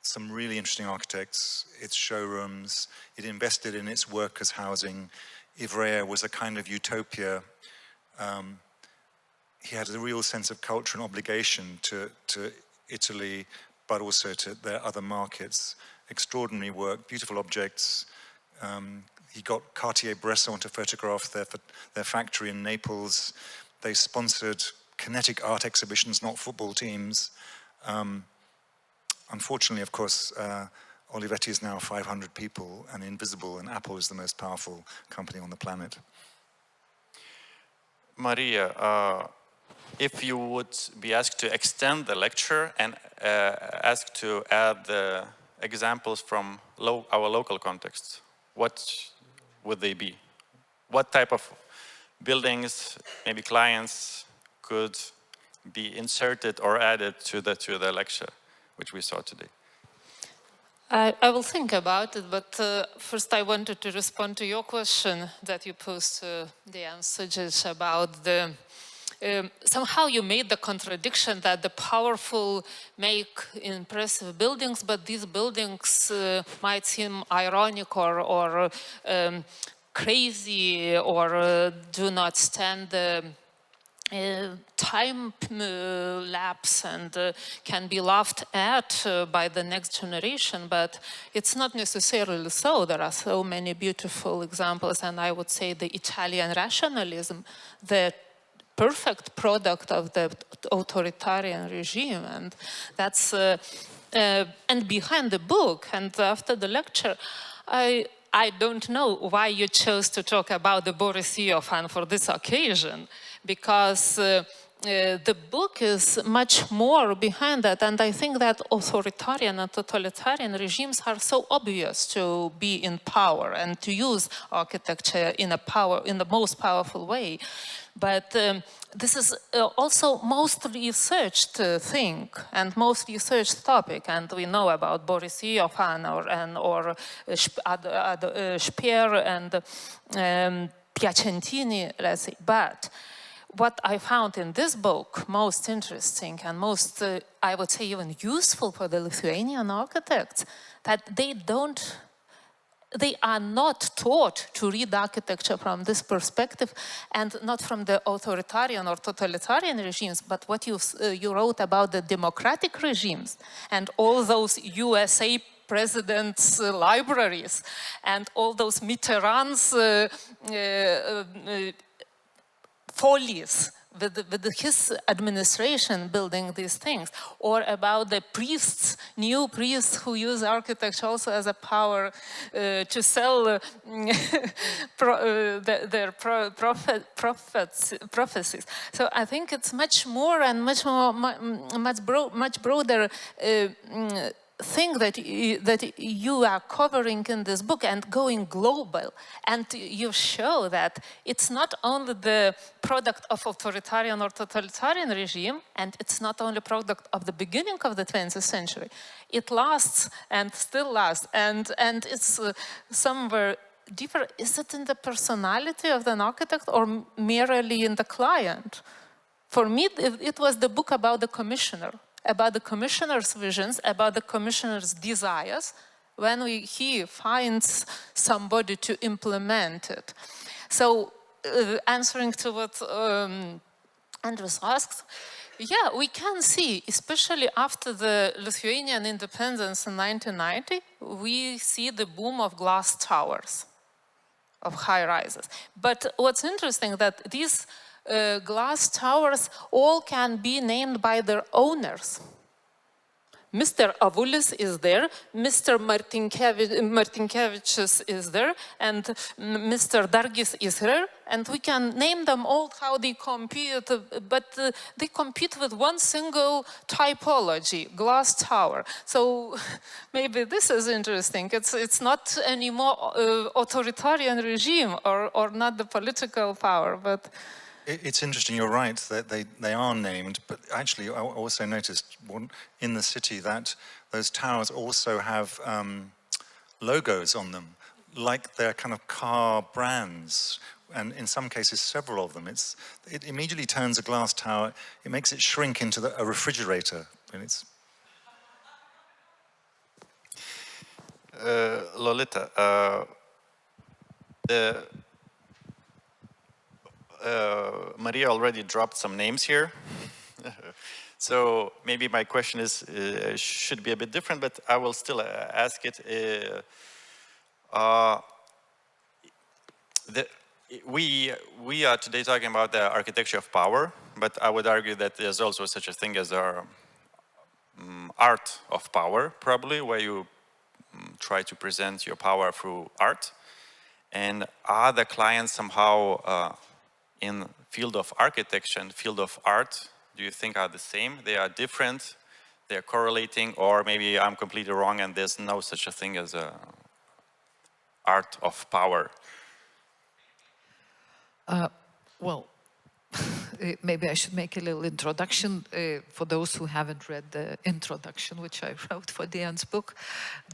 some really interesting architects, its showrooms. It invested in its workers' housing. Ivrea was a kind of utopia. He had a real sense of culture and obligation to Italy, but also to their other markets. Extraordinary work, beautiful objects. He got Cartier-Bresson to photograph their factory in Naples. They sponsored kinetic art exhibitions, not football teams. Unfortunately, of course, Olivetti is now 500 people and invisible, and Apple is the most powerful company on the planet. Maria, if you would be asked to extend the lecture and asked to add the examples from our local context, what would they be? What type of buildings, maybe clients, could be inserted or added to the lecture, which we saw today? I will think about it, but first I wanted to respond to your question that you posed to Deyan Sudjic about the somehow you made the contradiction that the powerful make impressive buildings, but these buildings might seem ironic or crazy or do not stand the time lapse and can be laughed at by the next generation, but it's not necessarily so. There are so many beautiful examples, and I would say the Italian rationalism, the perfect product of the authoritarian regime, and that's and behind the book and after the lecture, I don't know why you chose to talk about the Boris Iofan for this occasion, because the book is much more behind that, and I think that authoritarian and totalitarian regimes are so obvious to be in power and to use architecture in the most powerful way. But this is also most researched thing and most researched topic, and we know about Boris Iofan or Speer and Piacentini, let's say. But what I found in this book most interesting and most, I would say, even useful for the Lithuanian architects, that they are not taught to read architecture from this perspective, and not from the authoritarian or totalitarian regimes, but what you wrote about the democratic regimes and all those USA presidents' libraries and all those Mitterrand's follies with his administration building these things, or about the priests, new priests who use architecture also as a power to sell their prophecies. So I think it's much more and much broader thing that you are covering in this book and going global, and you show that it's not only the product of authoritarian or totalitarian regime, and it's not only product of the beginning of the 20th century. It lasts and still lasts, and it's somewhere deeper. Is it in the personality of the architect or merely in the client? For me, it was the book about the commissioner, about the commissioner's visions, about the commissioner's desires, when he finds somebody to implement it. So, answering to what Andrews asked, yeah, we can see, especially after the Lithuanian independence in 1990, we see the boom of glass towers, of high rises. But what's interesting that these glass towers all can be named by their owners. Mr. Avulis is there, Mr. Martinkevičius is there, and Mr. Dargis is here, and we can name them all how they compete, but they compete with one single typology, glass tower. So maybe this is interesting. It's not anymore authoritarian regime or not the political power, but it's interesting, you're right, that they are named, but actually I also noticed in the city that those towers also have logos on them, like they're kind of car brands, and in some cases several of them. It immediately turns a glass tower, it makes it shrink into a refrigerator, and it's... Lolita, Maria already dropped some names here. So maybe my question is should be a bit different, but I will still ask it. We are today talking about the architecture of power, but I would argue that there's also such a thing as our art of power, probably, where you try to present your power through art. And are the clients somehow in field of architecture and field of art, do you think are the same? They are different, they're correlating, or maybe I'm completely wrong and there's no such a thing as a art of power? Well, maybe I should make a little introduction for those who haven't read the introduction, which I wrote for Deyan's book,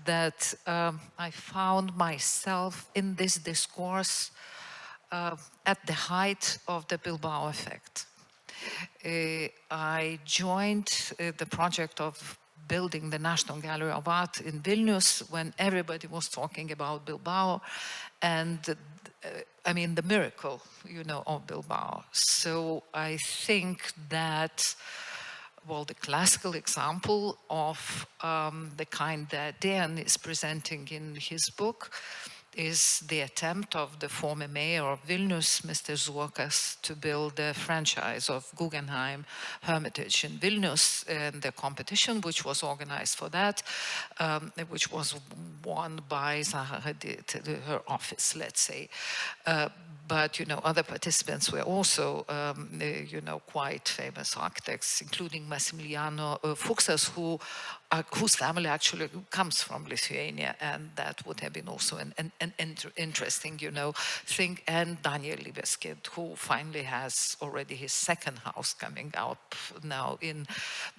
that I found myself in this discourse at the height of the Bilbao effect. I joined the project of building the National Gallery of Art in Vilnius when everybody was talking about Bilbao and I mean the miracle, you know, of Bilbao. So I think that, well, the classical example of the kind that Deyan is presenting in his book is the attempt of the former mayor of Vilnius, Mr. Zuokas, to build a franchise of Guggenheim Hermitage in Vilnius, and the competition which was organized for that, which was won by Zaha Hadid, her office, let's say. But, you know, other participants were also, you know, quite famous architects, including Massimiliano Fuksas, whose family actually comes from Lithuania, and that would have been also an interesting, you know, thing. And Daniel Libeskid, who finally has already his second house coming up now in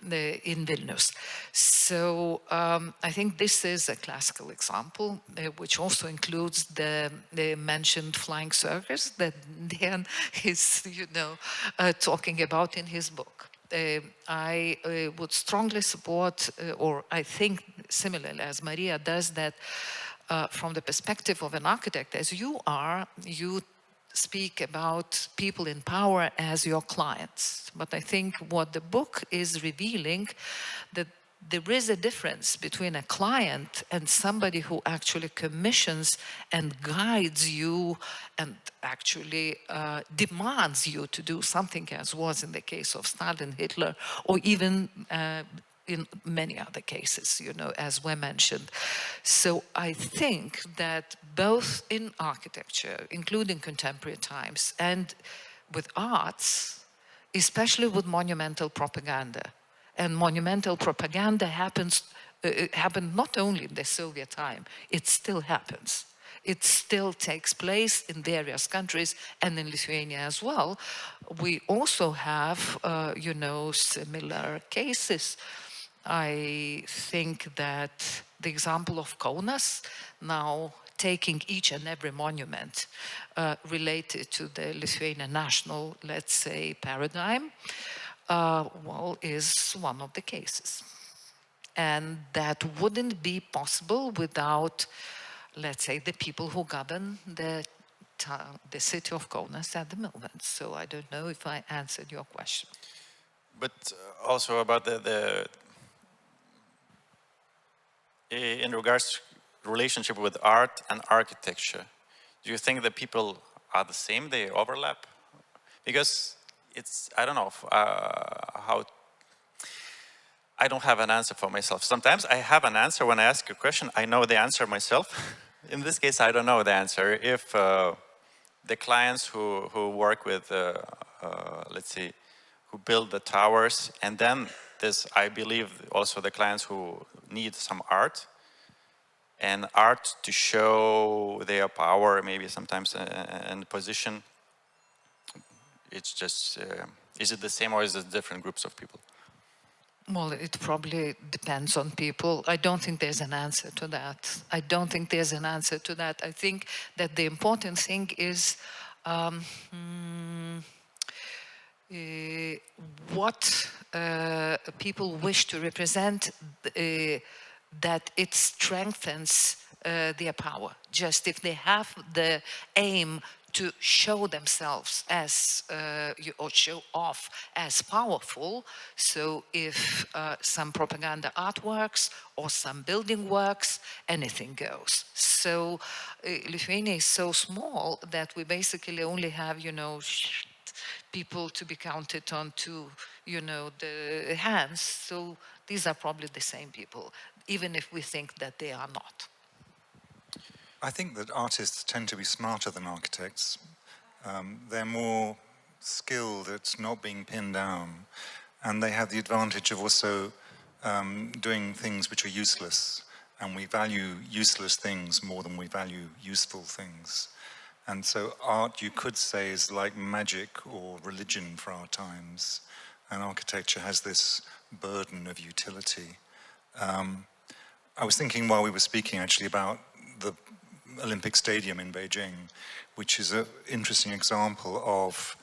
Vilnius. So I think this is a classical example, which also includes the mentioned flying circus that Deyan is, you know, talking about in his book. I would strongly support, or I think similarly as Maria does, that from the perspective of an architect, as you are, you speak about people in power as your clients. But I think what the book is revealing, that there is a difference between a client and somebody who actually commissions and guides you and actually demands you to do something, as was in the case of Stalin, Hitler, or even in many other cases, you know, as were mentioned. So I think that both in architecture, including contemporary times, and with arts, especially with monumental propaganda, and monumental propaganda happened not only in the Soviet time, it still happens. It still takes place in various countries and in Lithuania as well. We also have, you know, similar cases. I think that the example of Kaunas, now taking each and every monument related to the Lithuanian national, let's say, paradigm, well, is one of the cases. And that wouldn't be possible without, let's say, the people who govern the city of Kaunas at the moment. So I don't know if I answered your question. But also about in regards to relationship with art and architecture, do you think that people are the same, they overlap? Because it's, I don't know how, I don't have an answer for myself. Sometimes I have an answer when I ask a question, I know the answer myself. In this case, I don't know the answer. If the clients who work with, let's see, who build the towers, and then there's, I believe, also the clients who need some art, and art to show their power, maybe sometimes and position. It's just, is it the same or is it different groups of people? Well, it probably depends on people. I don't think there's an answer to that. I don't think there's an answer to that. I think that the important thing is what people wish to represent, that it strengthens their power. Just if they have the aim to show themselves as, or show off as powerful. So if some propaganda artworks or some building works, anything goes. So Lithuania is so small that we basically only have, you know, people to be counted on to, you know, the hands. So these are probably the same people, even if we think that they are not. I think that artists tend to be smarter than architects. They're more skilled at not being pinned down, and they have the advantage of also doing things which are useless, and we value useless things more than we value useful things. And so art, you could say, is like magic or religion for our times. And architecture has this burden of utility. I was thinking while we were speaking actually about the Olympic Stadium in Beijing, which is an interesting example of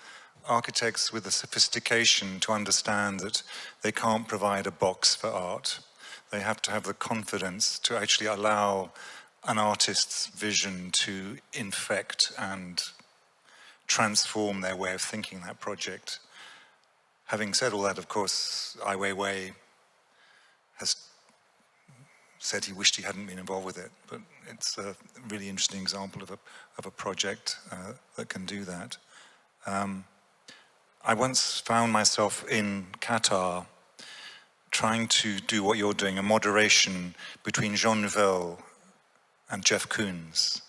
architects with the sophistication to understand that they can't provide a box for art. They have to have the confidence to actually allow an artist's vision to infect and transform their way of thinking that project. Having said all that, of course, Ai Weiwei has said he wished he hadn't been involved with it, but it's a really interesting example of a project that can do that. I once found myself in Qatar trying to do what you're doing, a moderation between Jean Nouvel and Jeff Koons.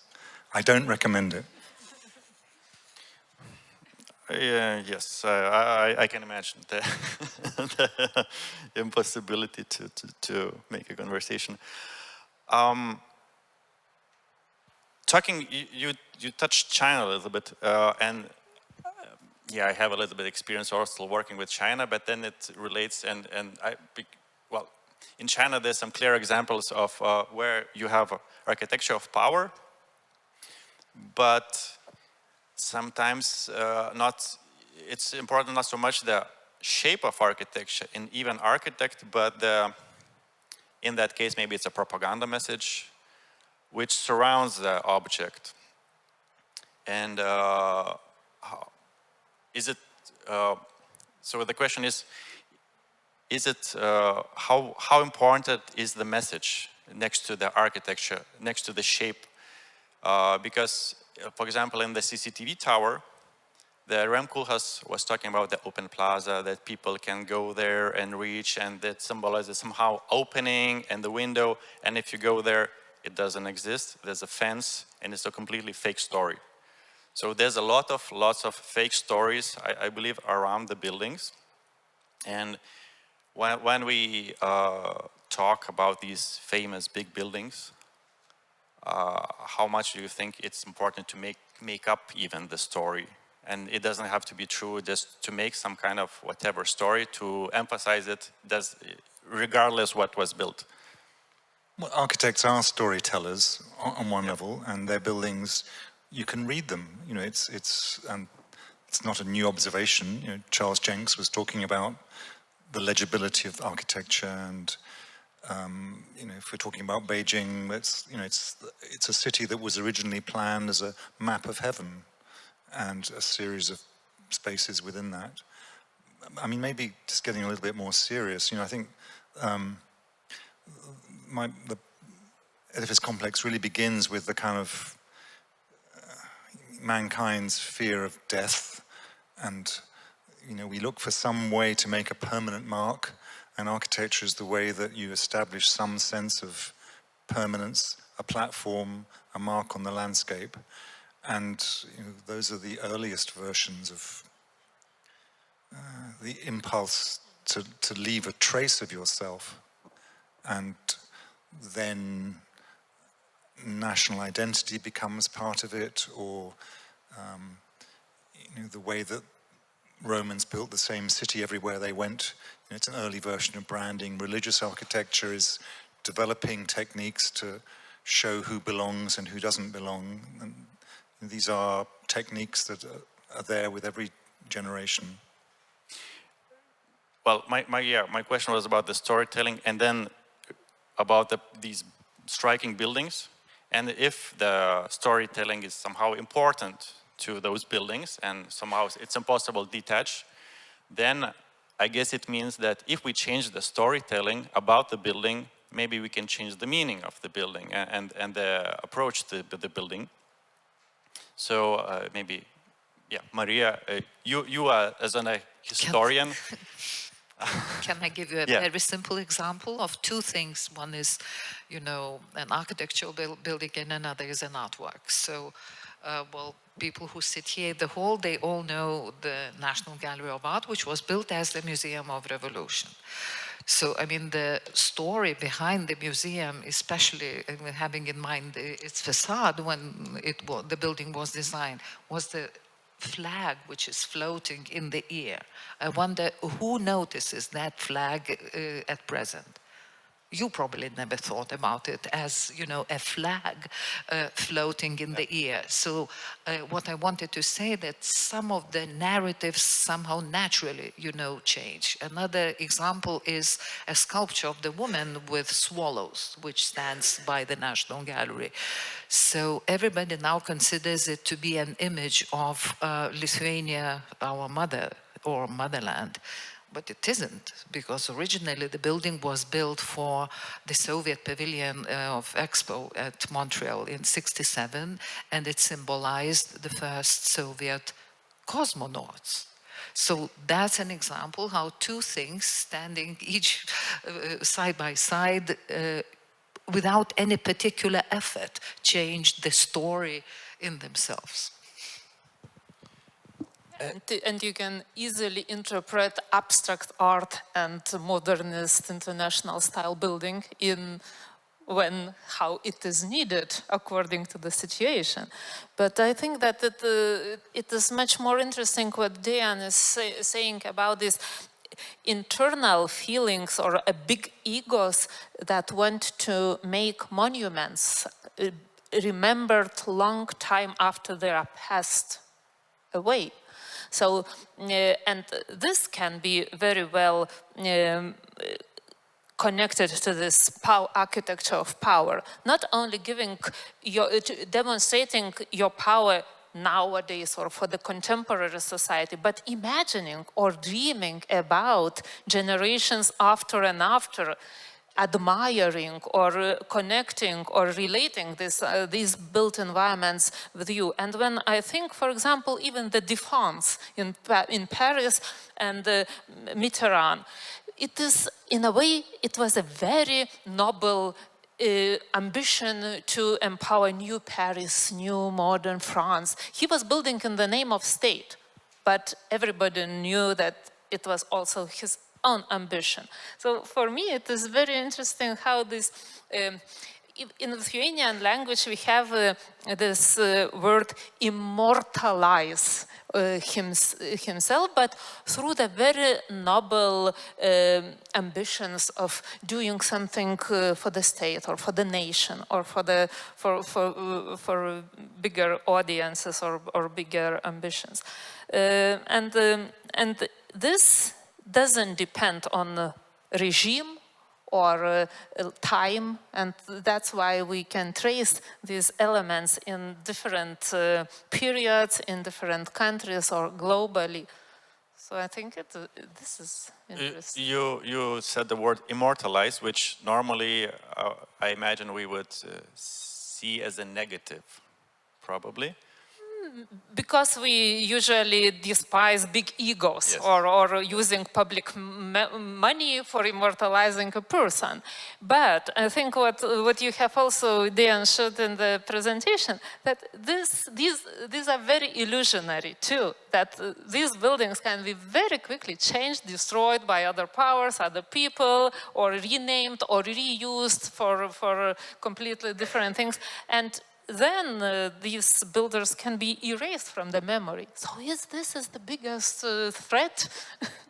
I don't recommend it. Yes, I can imagine the impossibility to make a conversation. Talking, you touched China a little bit, and yeah, I have a little bit of experience also working with China, but then it relates, well, in China there's some clear examples of where you have architecture of power, but sometimes it's important not so much the shape of architecture and even architect, but in that case maybe it's a propaganda message which surrounds the object. And is it, so the question is it, how important is the message next to the architecture, next to the shape? Because, for example, in the CCTV tower, the Rem Koolhaas was talking about the open plaza, that people can go there and reach, and that symbolizes somehow opening and the window, and if you go there, it doesn't exist. There's a fence, and it's a completely fake story. So there's lots of fake stories, I believe, around the buildings. And when we talk about these famous big buildings, how much do you think it's important to make up even the story? And it doesn't have to be true, just to make some kind of whatever story, to emphasize it, regardless what was built. Well, architects are storytellers on one level, and their buildings, you can read them. You know, it's not a new observation. You know, Charles Jenks was talking about the legibility of architecture, and you know, if we're talking about Beijing, it's a city that was originally planned as a map of heaven, and a series of spaces within that. I mean, maybe just getting a little bit more serious. You know, I think the edifice complex really begins with the kind of mankind's fear of death, and you know, we look for some way to make a permanent mark, and architecture is the way that you establish some sense of permanence, a platform, a mark on the landscape. And you know, those are the earliest versions of the impulse to leave a trace of yourself, and then national identity becomes part of it, or you know, the way that Romans built the same city everywhere they went. You know, it's an early version of branding. Religious architecture is developing techniques to show who belongs and who doesn't belong. And these are techniques that are there with every generation. Well, my question was about the storytelling, and then about these striking buildings, and if the storytelling is somehow important to those buildings, and somehow it's impossible to detach, then I guess it means that if we change the storytelling about the building, maybe we can change the meaning of the building and the approach to the building. So maybe, yeah, Maria, you are as a historian. Can I give you a very simple example of two things? One is, you know, an architectural building, and another is an artwork. So, well, people who sit here in the hall, they all know the National Gallery of Art, which was built as the Museum of Revolution. So, I mean, the story behind the museum, especially having in mind its facade when the building was designed, was the flag which is floating in the air. I wonder who notices that flag at present. You probably never thought about it as, you know, a flag floating in the air. So what I wanted to say that some of the narratives somehow naturally, you know, change. Another example is a sculpture of the woman with swallows, which stands by the National Gallery. So everybody now considers it to be an image of Lithuania, our mother, or motherland. But it isn't, because originally the building was built for the Soviet pavilion of Expo at Montreal in '67, and it symbolized the first Soviet cosmonauts. So that's an example how two things standing each side by side without any particular effort changed the story in themselves. And you can easily interpret abstract art and modernist international style building in how it is needed according to the situation. But I think that it is much more interesting what Deyan is saying about these internal feelings or big egos that want to make monuments remembered long time after they are passed away. So, and this can be very well connected to this architecture of power, not only demonstrating your power nowadays or for the contemporary society, but imagining or dreaming about generations after and after, admiring or connecting or relating these built environments with you. And when I think, for example, even the Défense in Paris and Mitterrand, it is, in a way, it was a very noble ambition to empower new Paris, new modern France. He was building in the name of state, but everybody knew that it was also his own ambition. So for me, it is very interesting how this, in Lithuanian language, we have this word immortalize himself, but through the very noble ambitions of doing something for the state or for the nation or for bigger audiences or bigger ambitions. And this doesn't depend on regime or time, and that's why we can trace these elements in different periods, in different countries or globally. So I think this is interesting. You said the word immortalize, which normally I imagine we would see as a negative, probably. Because we usually despise big egos, yes, or using public money for immortalizing a person. But I think what you have also, Deyan, showed in the presentation, that these are very illusionary too, that these buildings can be very quickly changed, destroyed by other powers, other people, or renamed or reused for completely different things. And then these builders can be erased from the memory. So this is the biggest threat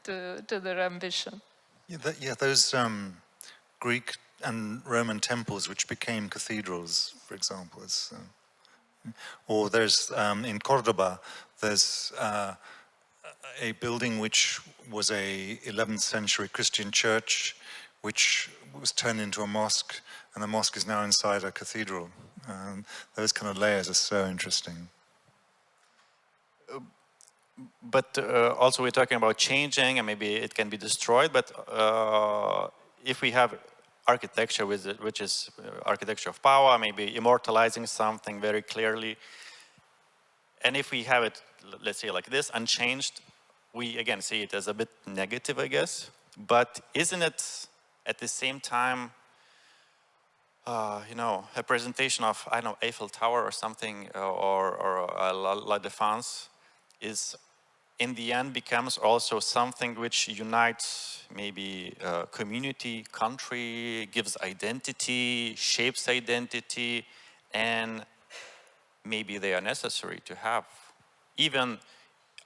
to their ambition. Yeah, those Greek and Roman temples which became cathedrals, for example. Or there's, in Cordoba, there's a building which was a 11th century Christian church which was turned into a mosque, and the mosque is now inside a cathedral. Those kind of layers are so interesting. But also we're talking about changing, and maybe it can be destroyed, but if we have architecture which is architecture of power, maybe immortalizing something very clearly, and if we have it, let's say like this, unchanged, we again see it as a bit negative, I guess. But isn't it at the same time, you know, a presentation of, I don't know, Eiffel Tower or something, or La Défense is in the end becomes also something which unites maybe community, country, gives identity, shapes identity, and maybe they are necessary to have. Even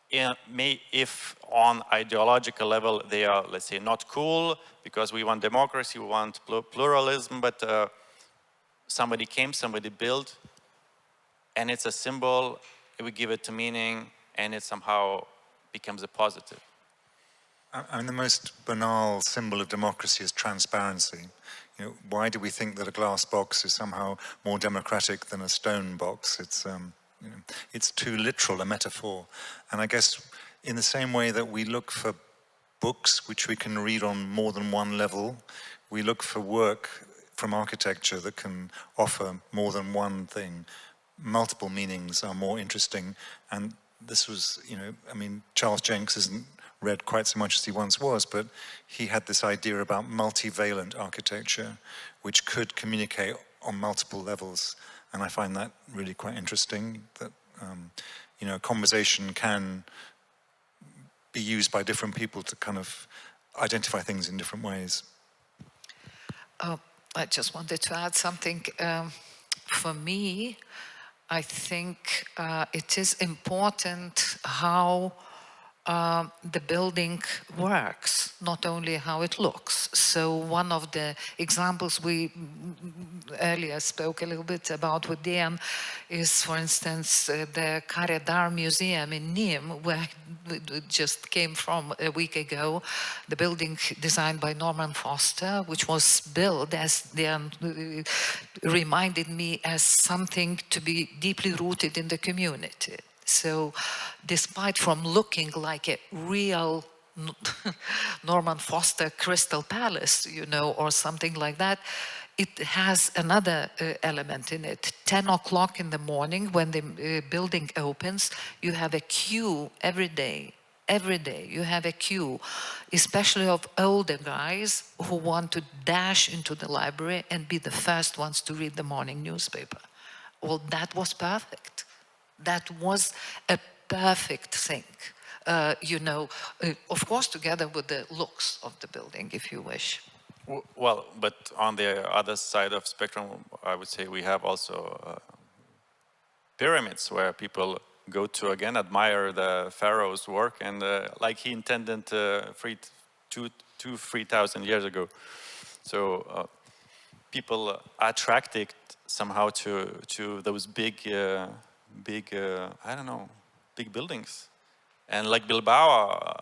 if on ideological level they are, let's say, not cool, because we want democracy, we want pluralism, but somebody came, somebody built, and it's a symbol, we give it a meaning, and it somehow becomes a positive. I mean, the most banal symbol of democracy is transparency. You know, why do we think that a glass box is somehow more democratic than a stone box? It's, you know, it's too literal a metaphor. And I guess in the same way that we look for books which we can read on more than one level, we look for work from architecture that can offer more than one thing. Multiple meanings are more interesting. And this was, you know, I mean, Charles Jenks isn't read quite so much as he once was, but he had this idea about multivalent architecture, which could communicate on multiple levels. And I find that really quite interesting, that, you know, a conversation can be used by different people to kind of identify things in different ways. I just wanted to add something. For me, I think it is important how the building works, not only how it looks. So one of the examples we earlier spoke a little bit about with Deyan is, for instance, the Kare Dar Museum in Nîmes, where we just came from a week ago. The building designed by Norman Foster, which was built, as Deyan reminded me, as something to be deeply rooted in the community. So despite from looking like a real Norman Foster Crystal Palace, you know, or something like that, it has another element in it. 10 o'clock in the morning, when the building opens, you have a queue every day. Every day you have a queue, especially of older guys who want to dash into the library and be the first ones to read the morning newspaper. Well, that was perfect. That was a perfect thing, you know, of course, together with the looks of the building, if you wish. Well, but on the other side of spectrum, I would say we have also pyramids where people go to, again, admire the pharaoh's work, and like he intended 3,000 years ago. So people are attracted somehow to those big, I don't know, big buildings. And like Bilbao,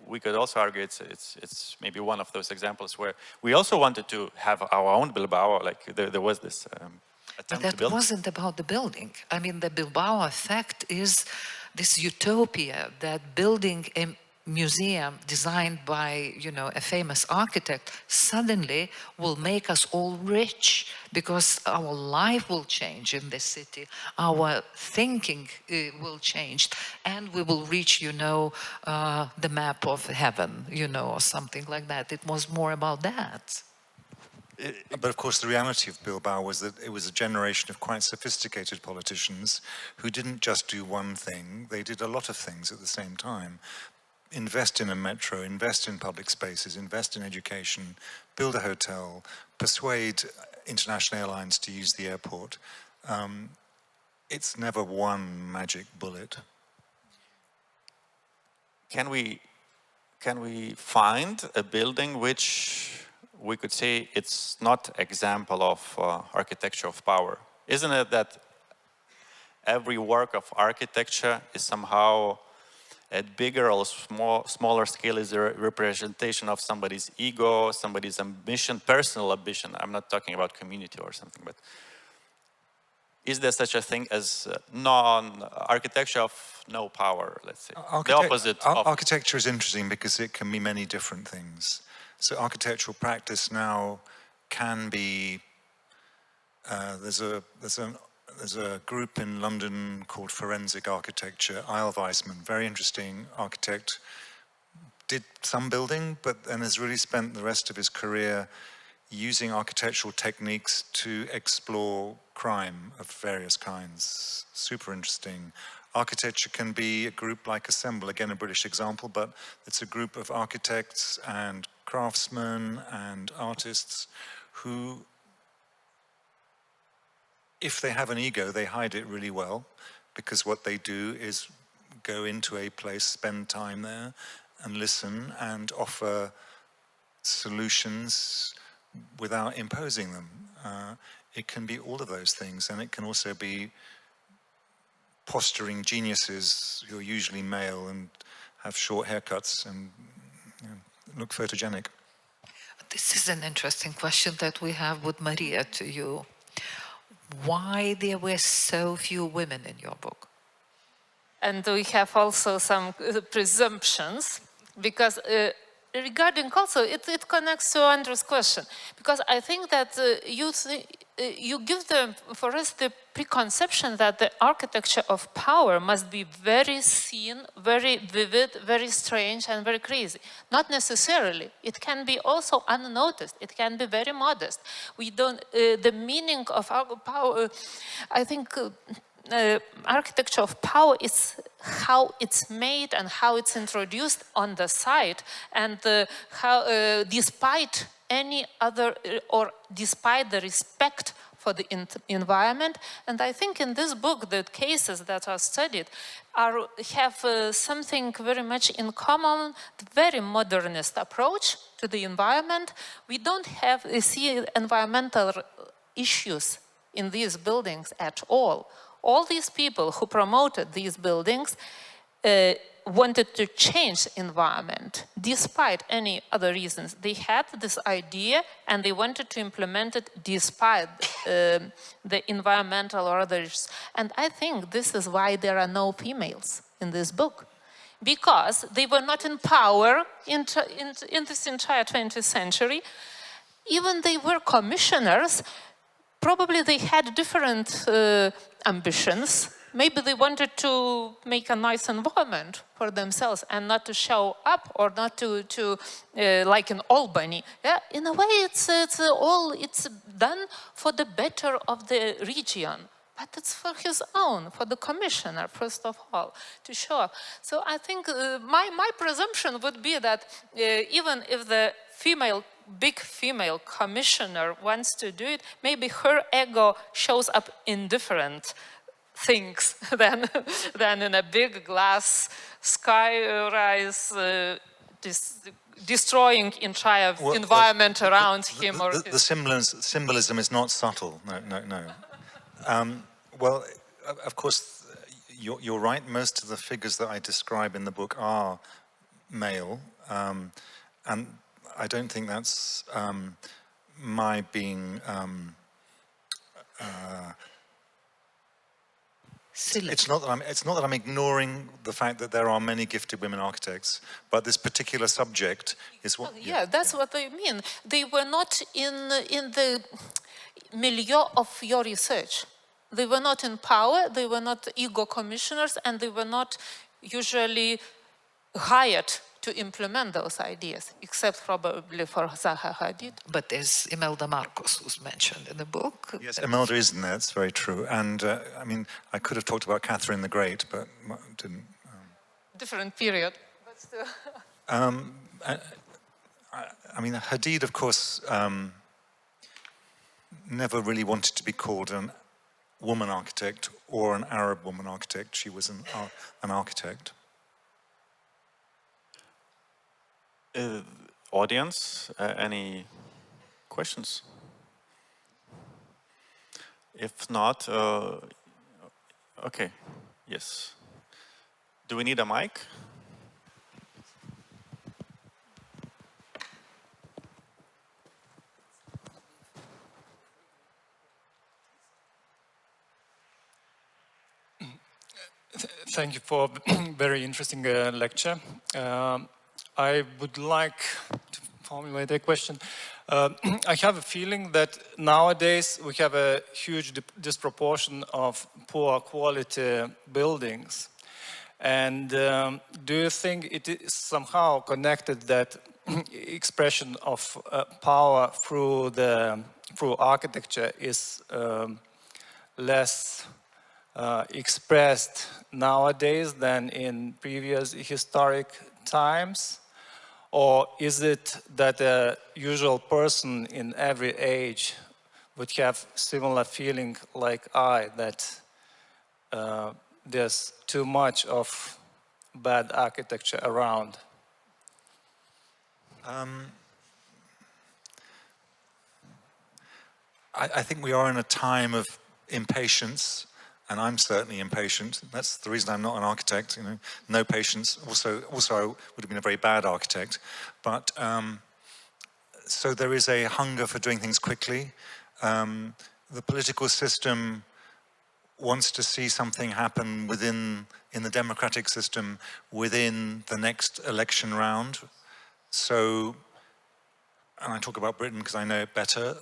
we could also argue it's maybe one of those examples where we also wanted to have our own Bilbao, like there was this attempt to build. But that wasn't about the building. I mean, the Bilbao effect is this utopia that building a museum designed by, you know, a famous architect suddenly will make us all rich, because our life will change in this city, our thinking will change, and we will reach, you know, the map of heaven, you know, or something like that. It was more about that. But of course, the reality of Bilbao was that it was a generation of quite sophisticated politicians who didn't just do one thing, they did a lot of things at the same time. Invest in a metro, invest in public spaces, invest in education, build a hotel, persuade international airlines to use the airport. It's never one magic bullet. Can we find a building which we could say it's not example of architecture of power? Isn't it that every work of architecture is somehow at bigger or smaller scale is a representation of somebody's ego, somebody's ambition, personal ambition? I'm not talking about community or something, but is there such a thing as architecture of no power, let's say? The opposite of... Architecture is interesting because it can be many different things. So architectural practice now can be, there's a group in London called Forensic Architecture. Isle Weisman, very interesting architect, did some building, but then has really spent the rest of his career using architectural techniques to explore crime of various kinds. Super interesting. architecture can be a group like Assemble, again a British example, but it's a group of architects and craftsmen and artists who, if they have an ego, they hide it really well, because what they do is go into a place, spend time there, and listen and offer solutions without imposing them. It can be all of those things, and it can also be posturing geniuses who are usually male and have short haircuts and look photogenic. This is an interesting question that we have with Maria to you. Why there were so few women in your book? And we have also some presumptions, because regarding also, it connects to Andrew's question, because I think that you give for us the preconception that the architecture of power must be very seen, very vivid, very strange, and very crazy. Not necessarily. It can be also unnoticed. It can be very modest. We don't, the meaning of our power, I think, architecture of power is how it's made and how it's introduced on the site, and how, despite any other, or despite the respect for the environment. And I think in this book, the cases that are studied have something very much in common, the very modernist approach to the environment. We don't see environmental issues in these buildings at all. All these people who promoted these buildings wanted to change environment despite any other reasons. They had this idea and they wanted to implement it despite the environmental or others. And I think this is why there are no females in this book, because they were not in power in this entire 20th century. Even they were commissioners, probably they had different ambitions. Maybe they wanted to make a nice environment for themselves and not to show up, or not to like in Albany. Yeah, in a way, it's done for the better of the region, but it's for his own, for the commissioner first of all, to show up. So I think my presumption would be that even if the big female commissioner wants to do it, maybe her ego shows up in different things than in a big glass skyrise destroying entire environment around him. The symbolism is not subtle. No. Well, of course, you're right. Most of the figures that I describe in the book are male, and I don't think that's my being. It's not that I'm ignoring the fact that there are many gifted women architects, but this particular subject is what. Yeah, that's what I mean. They were not in the milieu of your research. They were not in power. They were not ego commissioners, and they were not usually hired to implement those ideas, except probably for Zaha Hadid. But there's Imelda Marcos, who's mentioned in the book. Yes, Imelda is in there, it's very true. And I mean, I could have talked about Catherine the Great, but didn't. Different period, but still. I mean, Hadid, of course, never really wanted to be called a woman architect or an Arab woman architect. She was an architect. Audience, any questions? If not, okay, yes. Do we need a mic? Thank you for a very interesting lecture. I would like to formulate a question. I have a feeling that nowadays we have a huge disproportion of poor quality buildings. And do you think it is somehow connected that expression of power through architecture is less expressed nowadays than in previous historic times? Or is it that a usual person in every age would have similar feeling like I, that there's too much of bad architecture around? I think we are in a time of impatience, and I'm certainly impatient. That's the reason I'm not an architect. No patience. Also, I would have been a very bad architect. But so there is a hunger for doing things quickly. The political system wants to see something happen in the democratic system within the next election round. So, and I talk about Britain because I know it better.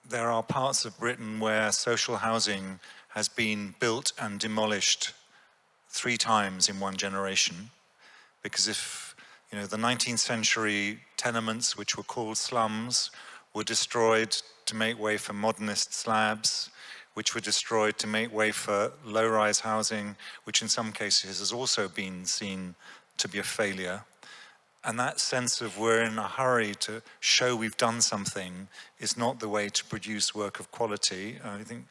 There are parts of Britain where social housing has been built and demolished 3 times in one generation. Because if, the 19th century tenements, which were called slums, were destroyed to make way for modernist slabs, which were destroyed to make way for low-rise housing, which in some cases has also been seen to be a failure. And that sense of we're in a hurry to show we've done something is not the way to produce work of quality. I think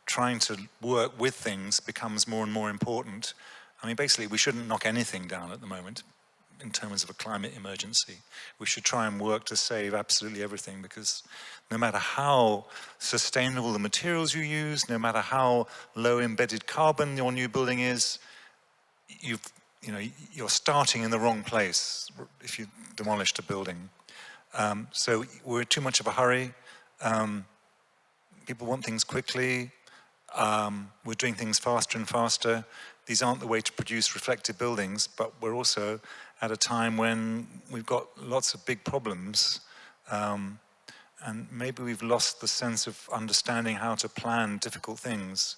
trying to work with things becomes more and more important. I mean, basically, we shouldn't knock anything down at the moment in terms of a climate emergency. We should try and work to save absolutely everything, because no matter how sustainable the materials you use, no matter how low embedded carbon your new building is, you're starting in the wrong place if you demolished a building. So we're in too much of a hurry. People want things quickly. We're doing things faster and faster. These aren't the way to produce reflective buildings, but we're also at a time when we've got lots of big problems. And maybe we've lost the sense of understanding how to plan difficult things.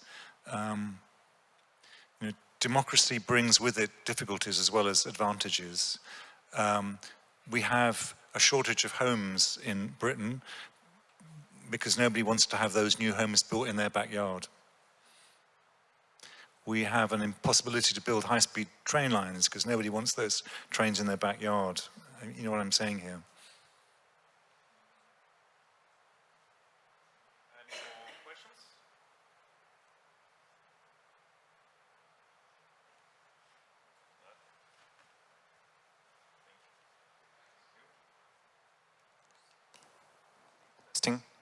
Democracy brings with it difficulties as well as advantages. We have a shortage of homes in Britain because nobody wants to have those new homes built in their backyard. We have an impossibility to build high-speed train lines because nobody wants those trains in their backyard. You know what I'm saying here?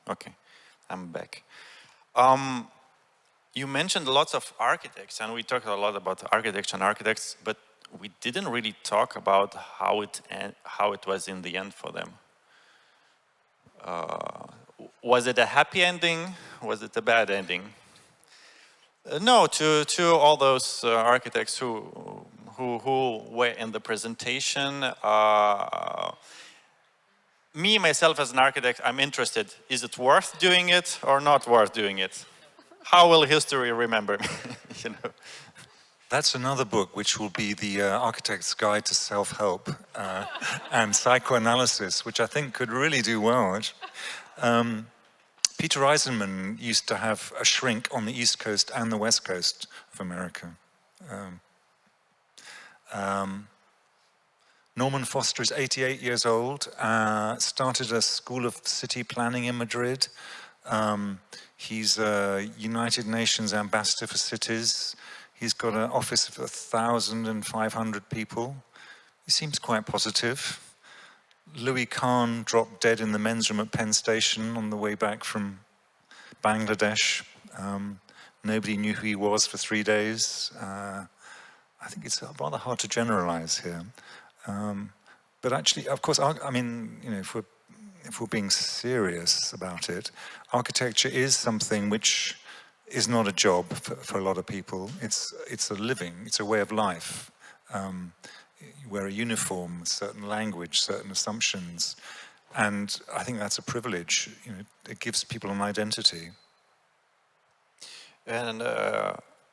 Okay, I'm back. You mentioned lots of architects, and we talked a lot about architecture and architects, but we didn't really talk about how it was in the end for them. Was it a happy ending? Was it a bad ending? No, to all those architects who were in the presentation. Me, myself, as an architect, I'm interested. Is it worth doing it or not worth doing it? How will history remember me? That's another book which will be the Architect's Guide to Self-Help and Psychoanalysis, which I think could really do well. Peter Eisenman used to have a shrink on the East Coast and the West Coast of America. Norman Foster is 88 years old, started a school of city planning in Madrid. He's a United Nations ambassador for cities. He's got an office of 1,500 people. He seems quite positive. Louis Kahn dropped dead in the men's room at Penn Station on the way back from Bangladesh. Nobody knew who he was for 3 days. I think it's rather hard to generalize here. But actually, of course, I mean, if we're being serious about it, architecture is something which is not a job for a lot of people. It's a living, it's a way of life. You wear a uniform, a certain language, certain assumptions, and I think that's a privilege. It gives people an identity. And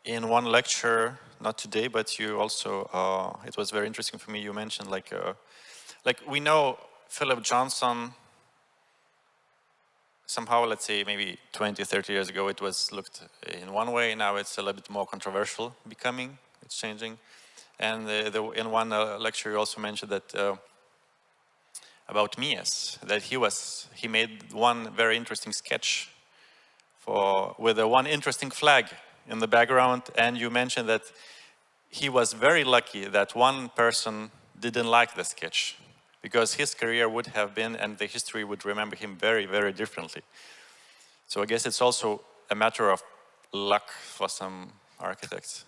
in one lecture, not today, but you also, it was very interesting for me, you mentioned like we know Philip Johnson somehow, let's say maybe 20, 30 years ago, it was looked in one way. Now it's a little bit more controversial becoming. It's changing. And in one lecture, you also mentioned that about Mies, that he made one very interesting sketch with one interesting flag in the background, and you mentioned that he was very lucky that one person didn't like the sketch, because his career would have been, and the history would remember him very, very differently. So I guess it's also a matter of luck for some architects.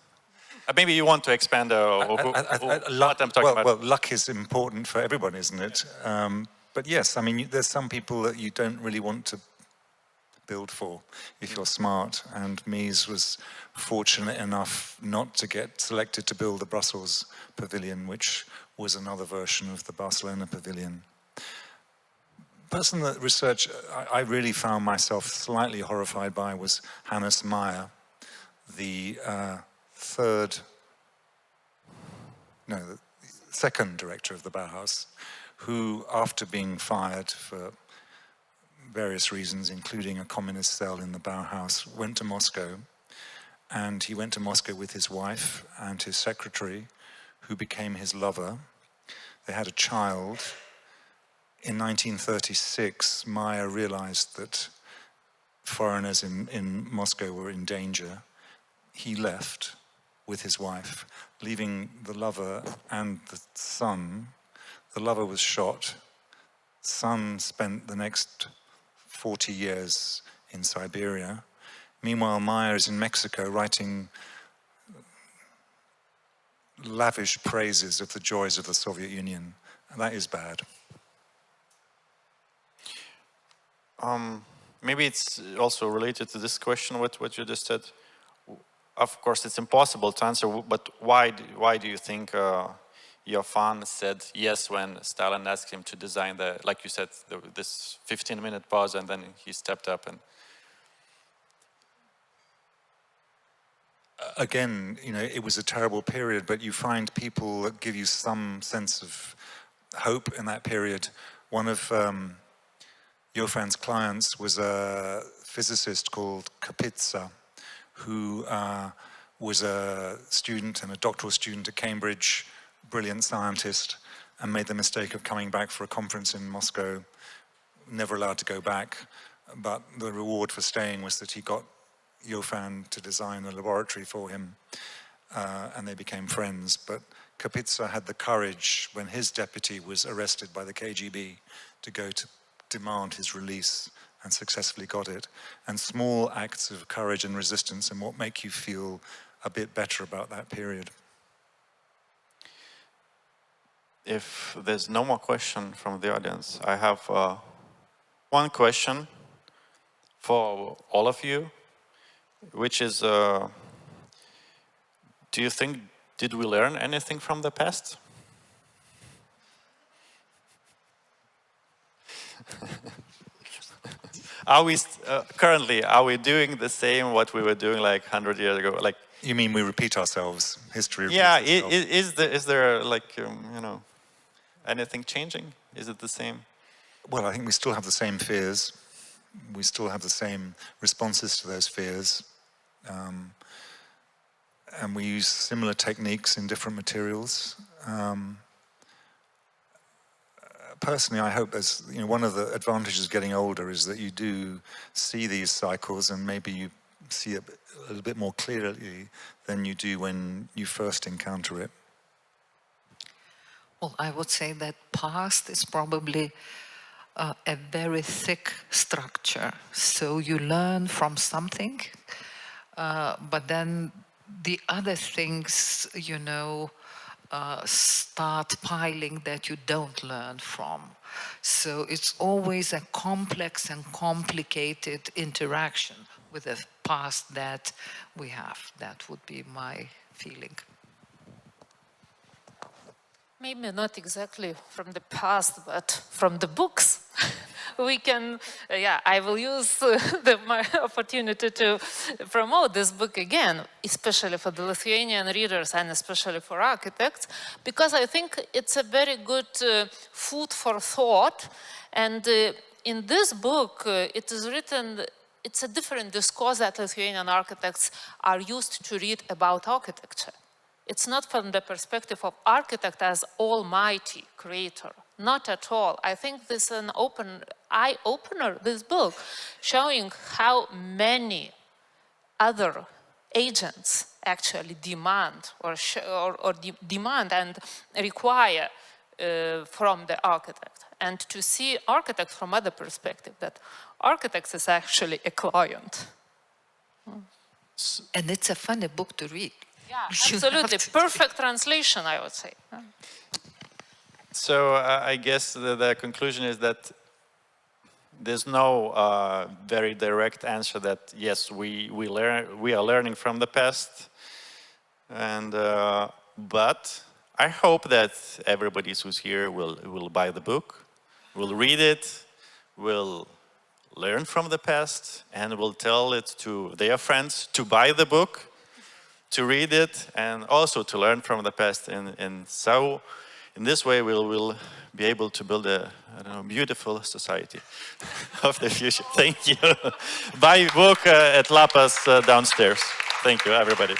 Maybe you want to expand what I'm talking about. Well, luck is important for everyone, isn't it? But yes, I mean, there's some people that you don't really want to build for if you're smart, and Mies was fortunate enough not to get selected to build the Brussels pavilion, which was another version of the Barcelona pavilion. Personal research I really found myself slightly horrified by was Hannes Meyer, the second director of the Bauhaus, who, after being fired for various reasons, including a communist cell in the Bauhaus, went to Moscow. And he went to Moscow with his wife and his secretary, who became his lover. They had a child. In 1936, Meyer realized that foreigners in Moscow were in danger. He left with his wife, leaving the lover and the son. The lover was shot. Son spent the next 40 years in Siberia. Meanwhile, Meyer is in Mexico writing lavish praises of the joys of the Soviet Union. And that is bad. Maybe it's also related to this question, what you just said. Of course, it's impossible to answer, but why do you think Iofan said yes when Stalin asked him to design like you said, this 15-minute pause, and then he stepped up and... Again, you know, it was a terrible period, but you find people that give you some sense of hope in that period. One of Iofan's clients was a physicist called Kapitsa, who was a student and a doctoral student at Cambridge, brilliant scientist, and made the mistake of coming back for a conference in Moscow, never allowed to go back, but the reward for staying was that he got Iofan to design a laboratory for him, and they became friends. But Kapitsa had the courage, when his deputy was arrested by the KGB, to go to demand his release, and successfully got it. And small acts of courage and resistance and what make you feel a bit better about that period. If there's no more question from the audience, I have one question for all of you, which is, do you think, did we learn anything from the past? Are we currently doing the same what we were doing like 100 years ago? Like, you mean we repeat ourselves? History repeats yeah, itself. is there like you know, anything changing? Is it the same? Well, I think we still have the same fears. We still have the same responses to those fears. And we use similar techniques in different materials. Personally, I hope there's, you know, one of the advantages of getting older is that you do see these cycles, and maybe you see it a little bit more clearly than you do when you first encounter it. Well, I would say that past is probably a very thick structure. So you learn from something, but then the other things, you know, start piling that you don't learn from. So it's always a complex and complicated interaction with the past that we have. That would be my feeling. Maybe not exactly from the past, but from the books. We can, I will use my opportunity to promote this book again, especially for the Lithuanian readers and especially for architects, because I think it's a very good food for thought, and in this book, it is written, it's a different discourse that Lithuanian architects are used to read about architecture. It's not from the perspective of architect as almighty creator, not at all. I think this is an eye-opener, this book, showing how many other agents actually demand demand and require from the architect. And to see architect from other perspective, that architect is actually a client. And it's a funny book to read. Yeah, absolutely. Perfect translation, I would say. So I guess the conclusion is that there's no very direct answer that yes, we are learning from the past, and but I hope that everybody who's here will buy the book, will read it, will learn from the past, and will tell it to their friends to buy the book, to read it, and also to learn from the past. And so in this way we'll be able to build a beautiful society of the future. Thank you. Buy book at Lapas downstairs. Thank you, everybody.